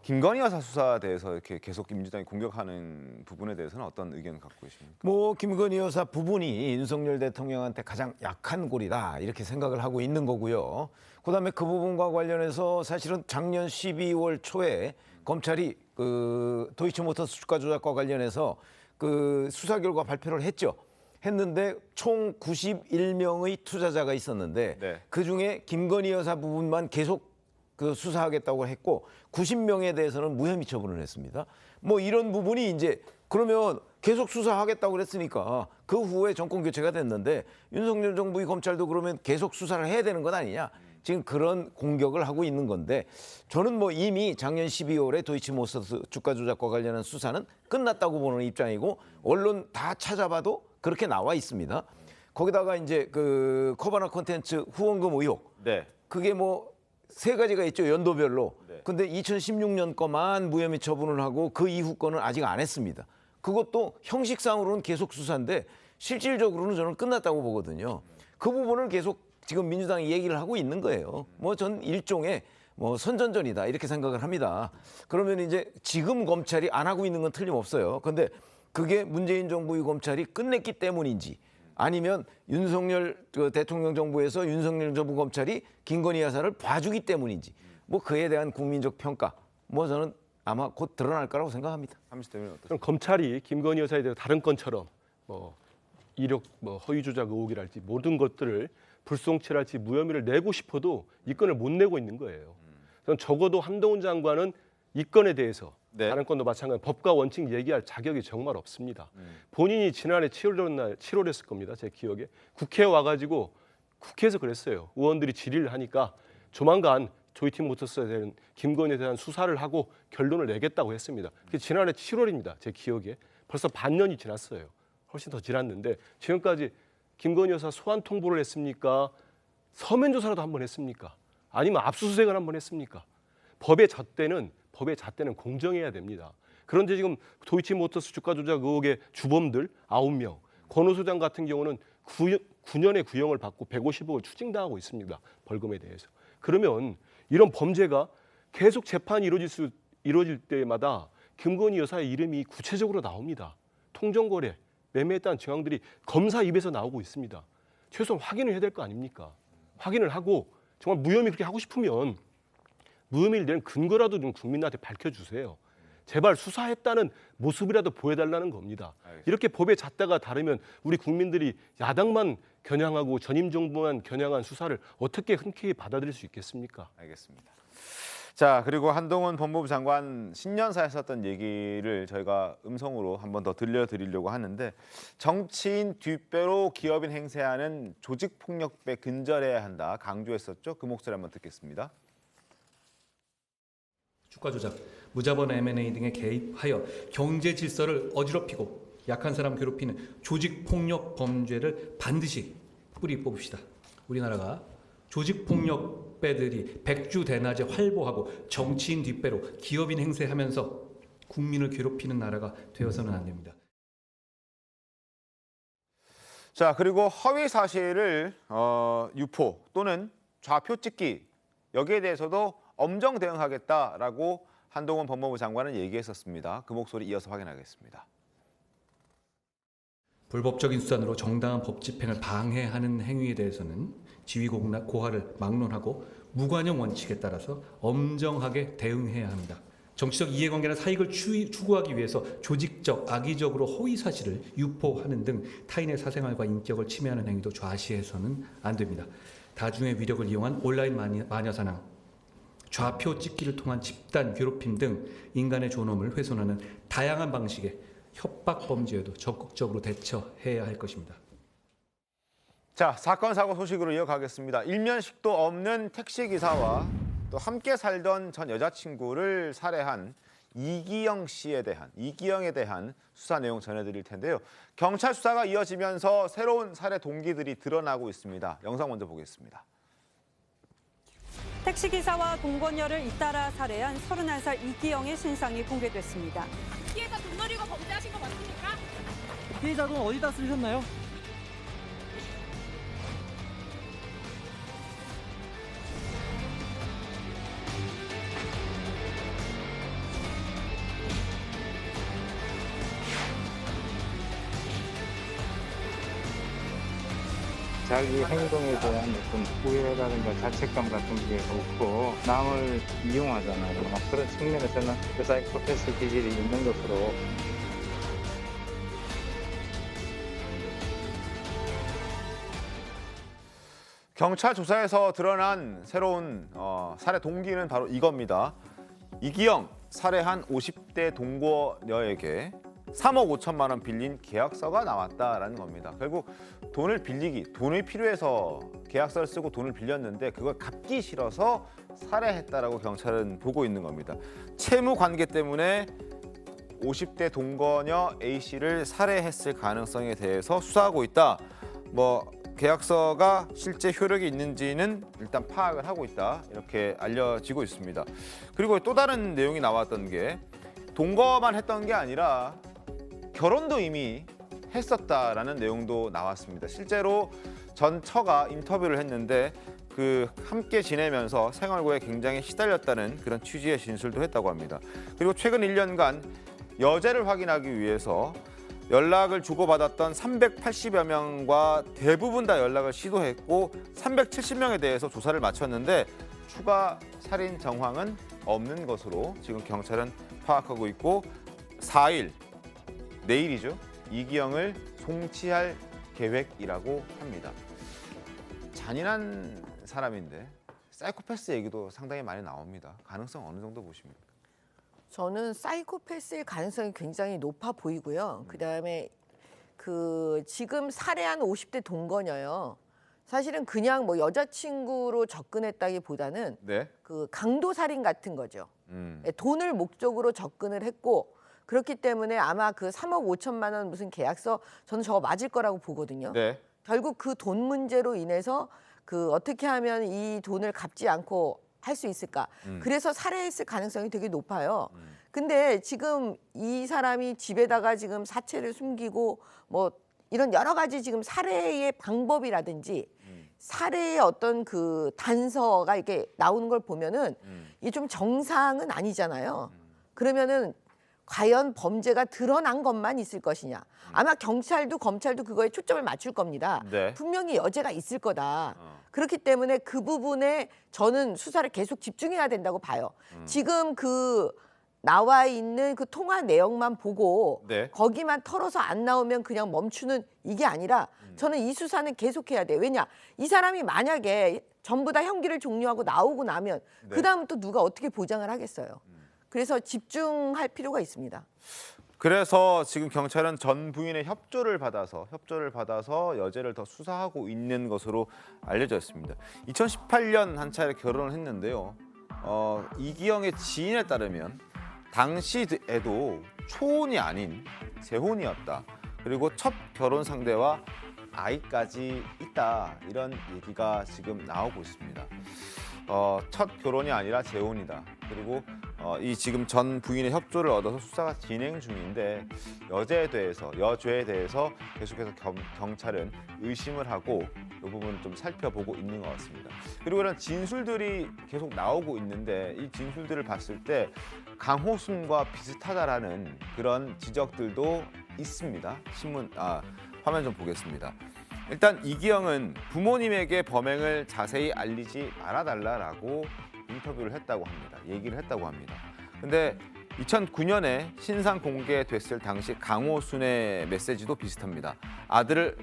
김건희 여사 수사에 대해서 이렇게 계속 민주당이 공격하는 부분에 대해서는 어떤 의견을 갖고 계십니까? 뭐 김건희 여사 부분이 윤석열 대통령한테 가장 약한 골이다 이렇게 생각을 하고 있는 거고요. 그다음에 그 부분과 관련해서 사실은 작년 12월 초에 검찰이 그 도이치모터스 주가 조작과 관련해서 그 수사 결과 발표를 했는데 총 91명의 투자자가 있었는데 네. 그중에 김건희 여사 부분만 계속 그 수사하겠다고 했고 90명에 대해서는 무혐의 처분을 했습니다. 뭐 이런 부분이 이제 그러면 계속 수사하겠다고 그랬으니까 그 후에 정권 교체가 됐는데 윤석열 정부의 검찰도 그러면 계속 수사를 해야 되는 것 아니냐. 지금 그런 공격을 하고 있는 건데 저는 뭐 이미 작년 12월에 도이치모터스 주가 조작과 관련한 수사는 끝났다고 보는 입장이고 언론 다 찾아봐도 그렇게 나와 있습니다. 거기다가 이제 그 코바나 콘텐츠 후원금 의혹. 네. 그게 뭐 세 가지가 있죠, 연도별로. 네. 근데 2016년 거만 무혐의 처분을 하고 그 이후 거는 아직 안 했습니다. 그것도 형식상으로는 계속 수사인데 실질적으로는 저는 끝났다고 보거든요. 그 부분을 계속 지금 민주당이 얘기를 하고 있는 거예요. 뭐 전 일종의 뭐 선전전이다 이렇게 생각을 합니다. 그러면 이제 지금 검찰이 안 하고 있는 건 틀림없어요. 근데 그게 문재인 정부의 검찰이 끝냈기 때문인지 아니면 윤석열 대통령 정부에서 윤석열 정부 검찰이 김건희 여사를 봐주기 때문인지 뭐 그에 대한 국민적 평가 뭐 저는 아마 곧 드러날 거라고 생각합니다. 그럼 검찰이 김건희 여사에 대해 다른 건처럼 뭐 이력 허위 조작 의혹이랄지 모든 것들을 불송치랄지 무혐의를 내고 싶어도 이 건을 못 내고 있는 거예요. 저는 적어도 한동훈 장관은 이 건에 대해서 다른 건도 마찬가지로 법과 원칙 얘기할 자격이 정말 없습니다. 본인이 지난해 7월이었을 겁니다. 제 기억에 국회에 와가지고 국회에서 그랬어요. 의원들이 질의를 하니까 조만간 조이팀모터스에 대한 김건희에 대한 수사를 하고 결론을 내겠다고 했습니다. 그게 지난해 7월입니다. 제 기억에 벌써 반년이 지났어요. 훨씬 더 지났는데 지금까지 김건희 여사 소환 통보를 했습니까? 서면 조사라도 한번 했습니까? 아니면 압수수색을 한번 했습니까? 법의 잣대는 공정해야 됩니다. 그런데 지금 도이치모터스 주가 조작 의혹의 주범들 9명, 권오 소장 같은 경우는 9년의 구형을 받고 150억을 추징당하고 있습니다. 벌금에 대해서. 그러면 이런 범죄가 계속 재판이 이루어질 때마다 김건희 여사의 이름이 구체적으로 나옵니다. 통정거래, 매매에 따른 정황들이 검사 입에서 나오고 있습니다. 최소한 확인을 해야 될 거 아닙니까? 확인을 하고 정말 무혐의 그렇게 하고 싶으면 무혐의를 낸 근거라도 좀 국민한테 밝혀주세요. 제발 수사했다는 모습이라도 보여달라는 겁니다. 알겠습니다. 이렇게 법의 잣대가 다르면 우리 국민들이 야당만 겨냥하고 전임 정부만 겨냥한 수사를 어떻게 흔쾌히 받아들일 수 있겠습니까? 알겠습니다. 자, 그리고 한동훈 법무부 장관 신년사에 썼던 얘기를 저희가 음성으로 한 번 더 들려드리려고 하는데 정치인 뒷배로 기업인 행세하는 조직폭력배 근절해야 한다 강조했었죠. 그 목소리 한번 듣겠습니다. 주가 조작, 무자본 M&A 등에 개입하여 경제 질서를 어지럽히고 약한 사람 괴롭히는 조직폭력 범죄를 반드시 뿌리 뽑읍시다. 우리나라가 조직폭력배들이 백주대낮에 활보하고 정치인 뒷배로 기업인 행세하면서 국민을 괴롭히는 나라가 되어서는 안 됩니다. 자, 그리고 허위 사실을 유포 또는 좌표 찍기 여기에 대해서도 엄정 대응하겠다라고 한동훈 법무부 장관은 얘기했었습니다. 그 목소리 이어서 확인하겠습니다. 불법적인 수단으로 정당한 법 집행을 방해하는 행위에 대해서는 지위고하를 막론하고 무관용 원칙에 따라서 엄정하게 대응해야 합니다. 정치적 이해관계나 사익을 추구하기 위해서 조직적, 악의적으로 허위 사실을 유포하는 등 타인의 사생활과 인격을 침해하는 행위도 좌시해서는 안 됩니다. 다중의 위력을 이용한 온라인 마녀사냥, 좌표 찍기를 통한 집단 괴롭힘 등 인간의 존엄을 훼손하는 다양한 방식의 협박 범죄에도 적극적으로 대처해야 할 것입니다. 자, 사건 사고 소식으로 이어가겠습니다. 일면식도 없는 택시기사와 또 함께 살던 전 여자친구를 살해한 이기영에 대한 수사 내용 전해드릴 텐데요. 경찰 수사가 이어지면서 새로운 살해 동기들이 드러나고 있습니다. 영상 먼저 보겠습니다. 택시기사와 동거녀를 잇따라 살해한 31살 이기영의 신상이 공개됐습니다. 피해자 돈 노리고 범죄하신 거 맞습니까? 피해자 돈 어디다 쓰셨나요? 자기 행동에 대한 어떤 후회라든가 자책감 같은 게 없고 남을 이용하잖아요. 그런 측면에서는 그 사이코패스 기질이 있는 것으로. 경찰 조사에서 드러난 새로운 살해 동기는 바로 이겁니다. 이기영 살해한 50대 동거녀에게 3억 5천만 원 빌린 계약서가 나왔다라는 겁니다. 결국 돈을 빌리기, 돈이 필요해서 계약서를 쓰고 돈을 빌렸는데 그걸 갚기 싫어서 살해했다라고 경찰은 보고 있는 겁니다. 채무 관계 때문에 50대 동거녀 A씨를 살해했을 가능성에 대해서 수사하고 있다. 계약서가 실제 효력이 있는지는 일단 파악을 하고 있다 이렇게 알려지고 있습니다. 그리고 또 다른 내용이 나왔던 게 동거만 했던 게 아니라 결혼도 이미 했었다라는 내용도 나왔습니다. 실제로 전 처가 인터뷰를 했는데 그 함께 지내면서 생활고에 굉장히 시달렸다는 그런 취지의 진술도 했다고 합니다. 그리고 최근 1년간 여죄를 확인하기 위해서 연락을 주고받았던 380여 명과 대부분 다 연락을 시도했고 370명에 대해서 조사를 마쳤는데 추가 살인 정황은 없는 것으로 지금 경찰은 파악하고 있고 4일, 내일이죠. 이기영을 송치할 계획이라고 합니다. 잔인한 사람인데 사이코패스 얘기도 상당히 많이 나옵니다. 가능성 어느 정도 보십니까? 저는 사이코패스의 가능성이 굉장히 높아 보이고요. 그다음에 지금 살해한 50대 동거녀요. 사실은 그냥 뭐 여자친구로 접근했다기보다는 네. 그 강도 살인 같은 거죠. 돈을 목적으로 접근을 했고 그렇기 때문에 아마 그 3억 5천만 원 무슨 계약서 저는 저거 맞을 거라고 보거든요. 네. 결국 그 돈 문제로 인해서 그 어떻게 하면 이 돈을 갚지 않고 할 수 있을까? 그래서 살해했을 가능성이 되게 높아요. 근데 지금 이 사람이 집에다가 지금 사체를 숨기고 뭐 이런 여러 가지 지금 살해의 방법이라든지 살해의 어떤 그 단서가 이렇게 나오는 걸 보면은 이게 좀 정상은 아니잖아요. 그러면은 과연 범죄가 드러난 것만 있을 것이냐. 아마 경찰도 검찰도 그거에 초점을 맞출 겁니다. 네. 분명히 여죄가 있을 거다. 그렇기 때문에 그 부분에 저는 수사를 계속 집중해야 된다고 봐요. 지금 그 나와 있는 그 통화 내용만 보고 네. 거기만 털어서 안 나오면 그냥 멈추는 이게 아니라 저는 이 수사는 계속해야 돼요. 왜냐? 이 사람이 만약에 전부 다 형기를 종료하고 나오고 나면 네. 그다음 또 누가 어떻게 보장을 하겠어요. 그래서 집중할 필요가 있습니다. 그래서 지금 경찰은 전 부인의 협조를 받아서 여죄를 더 수사하고 있는 것으로 알려져 있습니다. 2018년 한 차례 결혼을 했는데요. 이기영의 지인에 따르면 당시에도 초혼이 아닌 재혼이었다. 그리고 첫 결혼 상대와 아이까지 있다. 이런 얘기가 지금 나오고 있습니다. 첫 결혼이 아니라 재혼이다. 그리고 이 지금 전 부인의 협조를 얻어서 수사가 진행 중인데 여죄에 대해서 계속해서 경찰은 의심을 하고 이 부분을 좀 살펴보고 있는 것 같습니다. 그리고 이런 진술들이 계속 나오고 있는데 이 진술들을 봤을 때 강호순과 비슷하다라는 그런 지적들도 있습니다. 화면 좀 보겠습니다. 일단 이기영은 부모님에게 범행을 자세히 알리지 말아달라고 인터뷰를 했다고 합니다. 얘기를 했다고 합니다. 근데 2009년에 신상 공개됐을 당시 강호순의 메시지도 비슷합니다. 아들을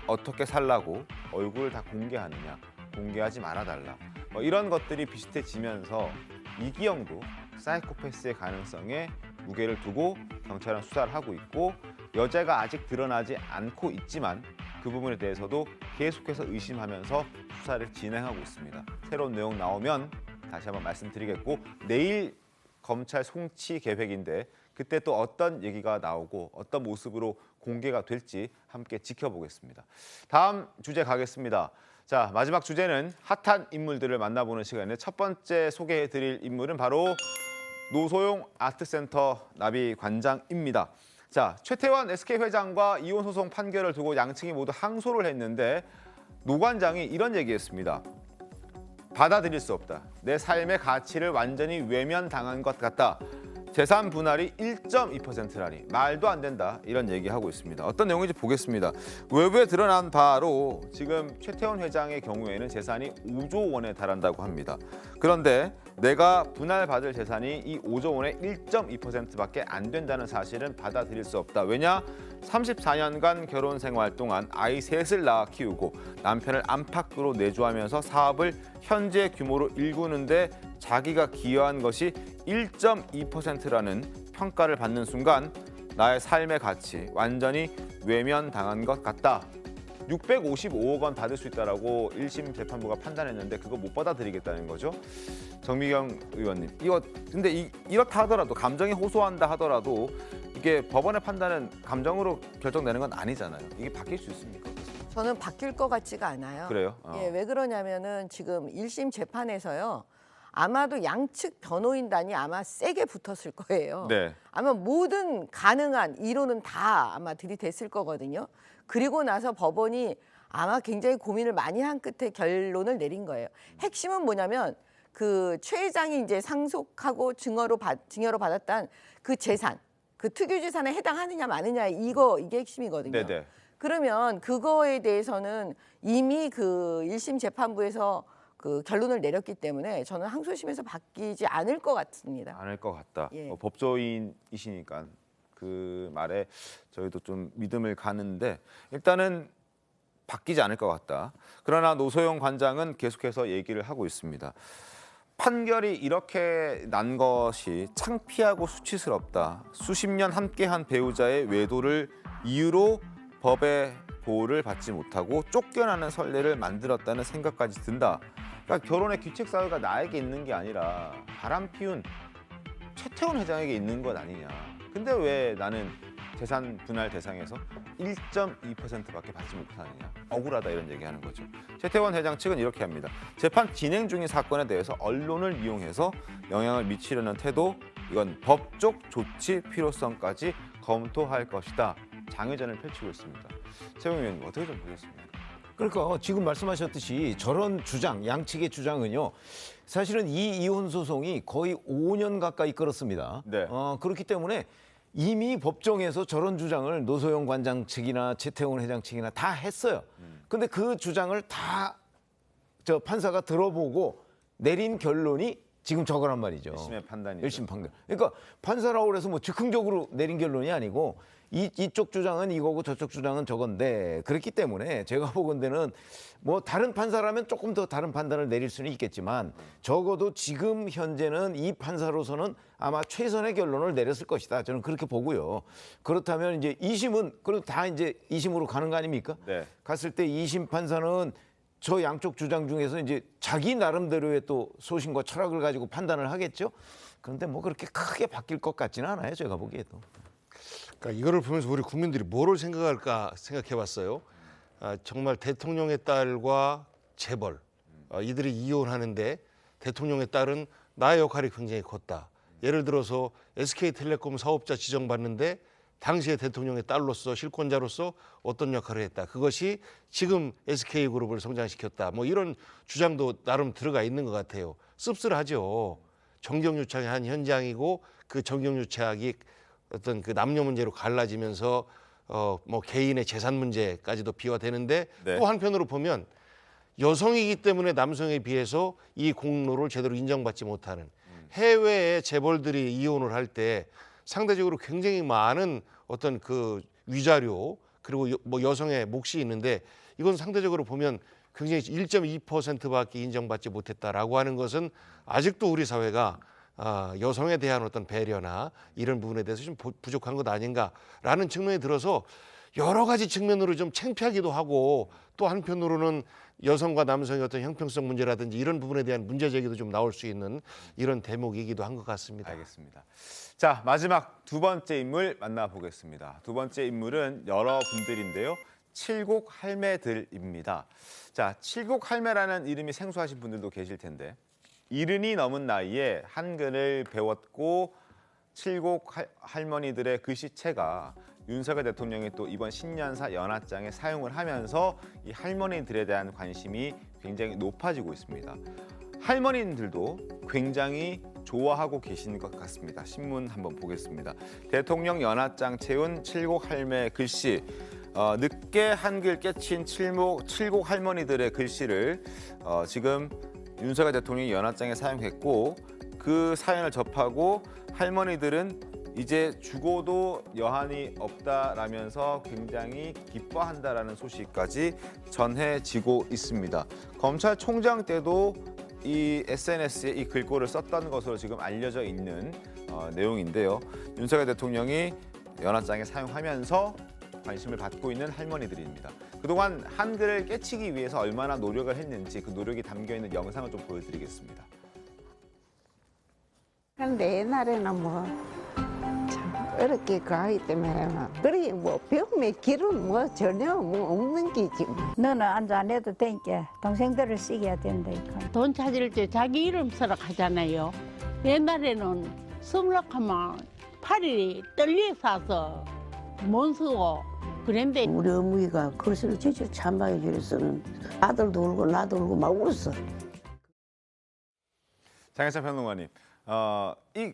어떻게 살라고 얼굴을 다 공개하느냐, 공개하지 말아달라. 이런 것들이 비슷해지면서 이기영도 사이코패스의 가능성에 무게를 두고 경찰은 수사를 하고 있고 여죄가 아직 드러나지 않고 있지만 그 부분에 대해서도 계속해서 의심하면서 수사를 진행하고 있습니다. 새로운 내용 나오면 다시 한번 말씀드리겠고 내일 검찰 송치 계획인데 그때 또 어떤 얘기가 나오고 어떤 모습으로 공개가 될지 함께 지켜보겠습니다. 다음 주제 가겠습니다. 자, 마지막 주제는 핫한 인물들을 만나보는 시간인데 첫 번째 소개해드릴 인물은 바로 노소용 아트센터 나비 관장입니다. 자, 최태원 SK회장과 이혼 소송 판결을 두고 양측이 모두 항소를 했는데 노 관장이 이런 얘기했습니다. 받아들일 수 없다. 내 삶의 가치를 완전히 외면당한 것 같다. 재산 분할이 1.2%라니 말도 안 된다. 이런 얘기하고 있습니다. 어떤 내용인지 보겠습니다. 외부에 드러난 바로 지금 최태원 회장의 경우에는 재산이 5조 원에 달한다고 합니다. 그런데 내가 분할받을 재산이 이 5조 원의 1.2%밖에 안 된다는 사실은 받아들일 수 없다. 왜냐? 34년간 결혼 생활 동안 아이 셋을 낳아 키우고 남편을 안팎으로 내조하면서 사업을 현재 규모로 일구는데 자기가 기여한 것이 1.2%라는 평가를 받는 순간 나의 삶의 가치 완전히 외면당한 것 같다. 655억 원 받을 수 있다라고 1심 재판부가 판단했는데 그거 못 받아들이겠다는 거죠. 정미경 의원님, 근데 이렇다 하더라도 감정이 호소한다 하더라도 이게 법원의 판단은 감정으로 결정되는 건 아니잖아요. 이게 바뀔 수 있습니까? 저는 바뀔 것 같지가 않아요. 그래요? 예, 왜 그러냐면은 지금 1심 재판에서요. 아마도 양측 변호인단이 아마 세게 붙었을 거예요. 네. 아마 모든 가능한 이론은 다 아마 들이댔을 거거든요. 그리고 나서 법원이 아마 굉장히 고민을 많이 한 끝에 결론을 내린 거예요. 핵심은 뭐냐면 그 최 회장이 이제 상속하고 증여로 받았던 그 재산, 그 특유재산에 해당하느냐 마느냐 이게 핵심이거든요. 네네. 그러면 그거에 대해서는 이미 그 1심 재판부에서 그 결론을 내렸기 때문에 저는 항소심에서 바뀌지 않을 것 같습니다. 않을 것 같다. 예. 법조인이시니까 그 말에 저희도 좀 믿음을 가는데 일단은 바뀌지 않을 것 같다. 그러나 노소영 관장은 계속해서 얘기를 하고 있습니다. 판결이 이렇게 난 것이 창피하고 수치스럽다. 수십 년 함께한 배우자의 외도를 이유로 법의 보호를 받지 못하고 쫓겨나는 선례를 만들었다는 생각까지 든다. 그러니까 결혼의 규칙 사유가 나에게 있는 게 아니라 바람 피운 최태원 회장에게 있는 것 아니냐. 근데 왜 나는 재산 분할 대상에서 1.2%밖에 받지 못하느냐. 억울하다 이런 얘기하는 거죠. 최태원 회장 측은 이렇게 합니다. 재판 진행 중인 사건에 대해서 언론을 이용해서 영향을 미치려는 태도, 이건 법적 조치 필요성까지 검토할 것이다. 장외전을 펼치고 있습니다. 최영 의원님 어떻게 좀 보셨습니까? 그러니까 지금 말씀하셨듯이 저런 주장, 양측의 주장은요. 사실은 이 이혼 소송이 거의 5년 가까이 끌었습니다. 네. 그렇기 때문에 이미 법정에서 저런 주장을 노소영 관장 측이나 최태원 회장 측이나 다 했어요. 근데 그 주장을 다 저 판사가 들어보고 내린 결론이 지금 저거란 말이죠. 1심의 판단이죠. 1심 판결. 그러니까 판사라고 해서 뭐 즉흥적으로 내린 결론이 아니고 이쪽 주장은 이거고 저쪽 주장은 저건데 그렇기 때문에 제가 보건대는 뭐 다른 판사라면 조금 더 다른 판단을 내릴 수는 있겠지만 적어도 지금 현재는 이 판사로서는 아마 최선의 결론을 내렸을 것이다. 저는 그렇게 보고요. 그렇다면 이제 2심은 그래도 다 이제 2심으로 가는 거 아닙니까? 네. 갔을 때 2심 판사는 저 양쪽 주장 중에서 이제 자기 나름대로의 또 소신과 철학을 가지고 판단을 하겠죠. 그런데 뭐 그렇게 크게 바뀔 것 같지는 않아요. 제가 보기에도. 그러니까 이거를 보면서 우리 국민들이 뭐를 생각할까 생각해봤어요. 정말 대통령의 딸과 재벌 이들이 이혼하는데 대통령의 딸은 나의 역할이 굉장히 컸다. 예를 들어서 SK텔레콤 사업자 지정받는데 당시의 대통령의 딸로서 실권자로서 어떤 역할을 했다. 그것이 지금 SK그룹을 성장시켰다. 뭐 이런 주장도 나름 들어가 있는 것 같아요. 씁쓸하죠. 정경유착의 한 현장이고 그 정경유착이 어떤 그 남녀 문제로 갈라지면서 뭐 개인의 재산 문제까지도 비화되는데 네. 또 한편으로 보면 여성이기 때문에 남성에 비해서 이 공로를 제대로 인정받지 못하는 해외의 재벌들이 이혼을 할 때 상대적으로 굉장히 많은 어떤 그 위자료 그리고 뭐 여성의 몫이 있는데 이건 상대적으로 보면 굉장히 1.2%밖에 인정받지 못했다라고 하는 것은 아직도 우리 사회가 여성에 대한 어떤 배려나 이런 부분에 대해서 좀 부족한 것 아닌가라는 측면에 들어서 여러 가지 측면으로 좀 창피하기도 하고 또 한편으로는 여성과 남성의 어떤 형평성 문제라든지 이런 부분에 대한 문제 제기도 좀 나올 수 있는 이런 대목이기도 한 것 같습니다. 알겠습니다. 자, 마지막 두 번째 인물 만나보겠습니다. 두 번째 인물은 여러분들인데요. 칠곡 할매들입니다. 자, 칠곡 할매라는 이름이 생소하신 분들도 계실 텐데 70이 넘은 나이에 한글을 배웠고 칠곡 할머니들의 글씨체가 윤석열 대통령이 또 이번 신년사 연합장에 사용을 하면서 이 할머니들에 대한 관심이 굉장히 높아지고 있습니다. 할머니들도 굉장히 좋아하고 계신 것 같습니다. 신문 한번 보겠습니다. 대통령 연합장 채운 칠곡 할매 글씨, 늦게 한글 깨친 칠곡 할머니들의 글씨를 지금 윤석열 대통령이 연합장에 사용했고 그 사연을 접하고 할머니들은 이제 죽어도 여한이 없다라면서 굉장히 기뻐한다라는 소식까지 전해지고 있습니다. 검찰총장 때도 이 SNS에 이 글꼴을 썼던 것으로 지금 알려져 있는 내용인데요. 윤석열 대통령이 연합장에 사용하면서 관심을 받고 있는 할머니들입니다. 그동안 한글을 깨치기 위해서 얼마나 노력을 했는지 그 노력이 담겨있는 영상을 좀 보여드리겠습니다. 그런데 옛날에는 뭐 참 어렵게 가기 때문에 그래 뭐 배움의 길은 뭐 전혀 뭐 없는 게지. 너는 앉아 안 해도 되니까 동생들을 쓰게 된다니까. 돈 찾을 때 자기 이름 써라 하잖아요. 옛날에는 쓰려하면 팔이 떨려서 못 쓰고 그런데 우리 어머니가 글씨를 진짜 참하게 그렸어는 아들도 울고 나도 울고 막 울었어. 장혜찬 평론가님, 이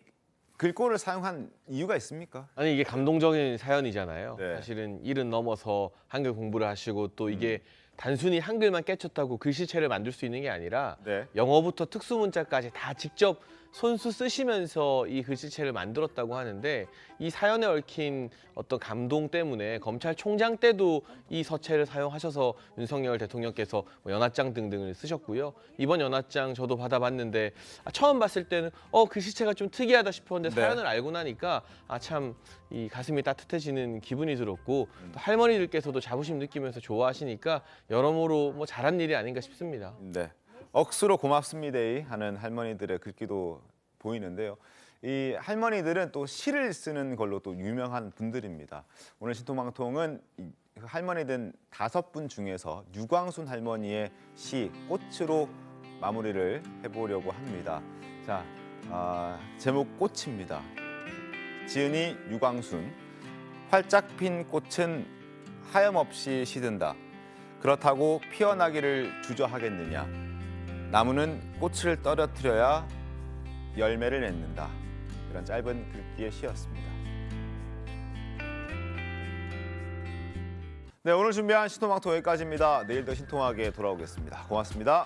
글꼴을 사용한 이유가 있습니까? 아니 이게 감동적인 사연이잖아요. 사실은 70 넘어서 한글 공부를 하시고 또 이게 단순히 한글만 깨쳤다고 글씨체를 만들 수 있는 게 아니라 영어부터 특수문자까지 다 직접 손수 쓰시면서 이 글씨체를 만들었다고 하는데 이 사연에 얽힌 어떤 감동 때문에 검찰총장 때도 이 서체를 사용하셔서 윤석열 대통령께서 뭐 연하장 등등을 쓰셨고요. 이번 연하장 저도 받아봤는데 처음 봤을 때는 글씨체가 좀 특이하다 싶었는데 사연을 알고 나니까 참 이 가슴이 따뜻해지는 기분이 들었고 또 할머니들께서도 자부심 느끼면서 좋아하시니까 여러모로 뭐 잘한 일이 아닌가 싶습니다. 네. 억수로 고맙습니다 하는 할머니들의 글귀도 보이는데요. 이 할머니들은 또 시를 쓰는 걸로 또 유명한 분들입니다. 오늘 신통방통은 할머니들 5분 중에서 유광순 할머니의 시 꽃으로 마무리를 해보려고 합니다. 자, 제목 꽃입니다. 지은이 유광순, 활짝 핀 꽃은 하염없이 시든다. 그렇다고 피어나기를 주저하겠느냐. 나무는 꽃을 떨어뜨려야 열매를 맺는다. 이런 짧은 글귀의 시였습니다. 네, 오늘 준비한 신통방통 여기까지입니다. 내일 더 신통하게 돌아오겠습니다. 고맙습니다.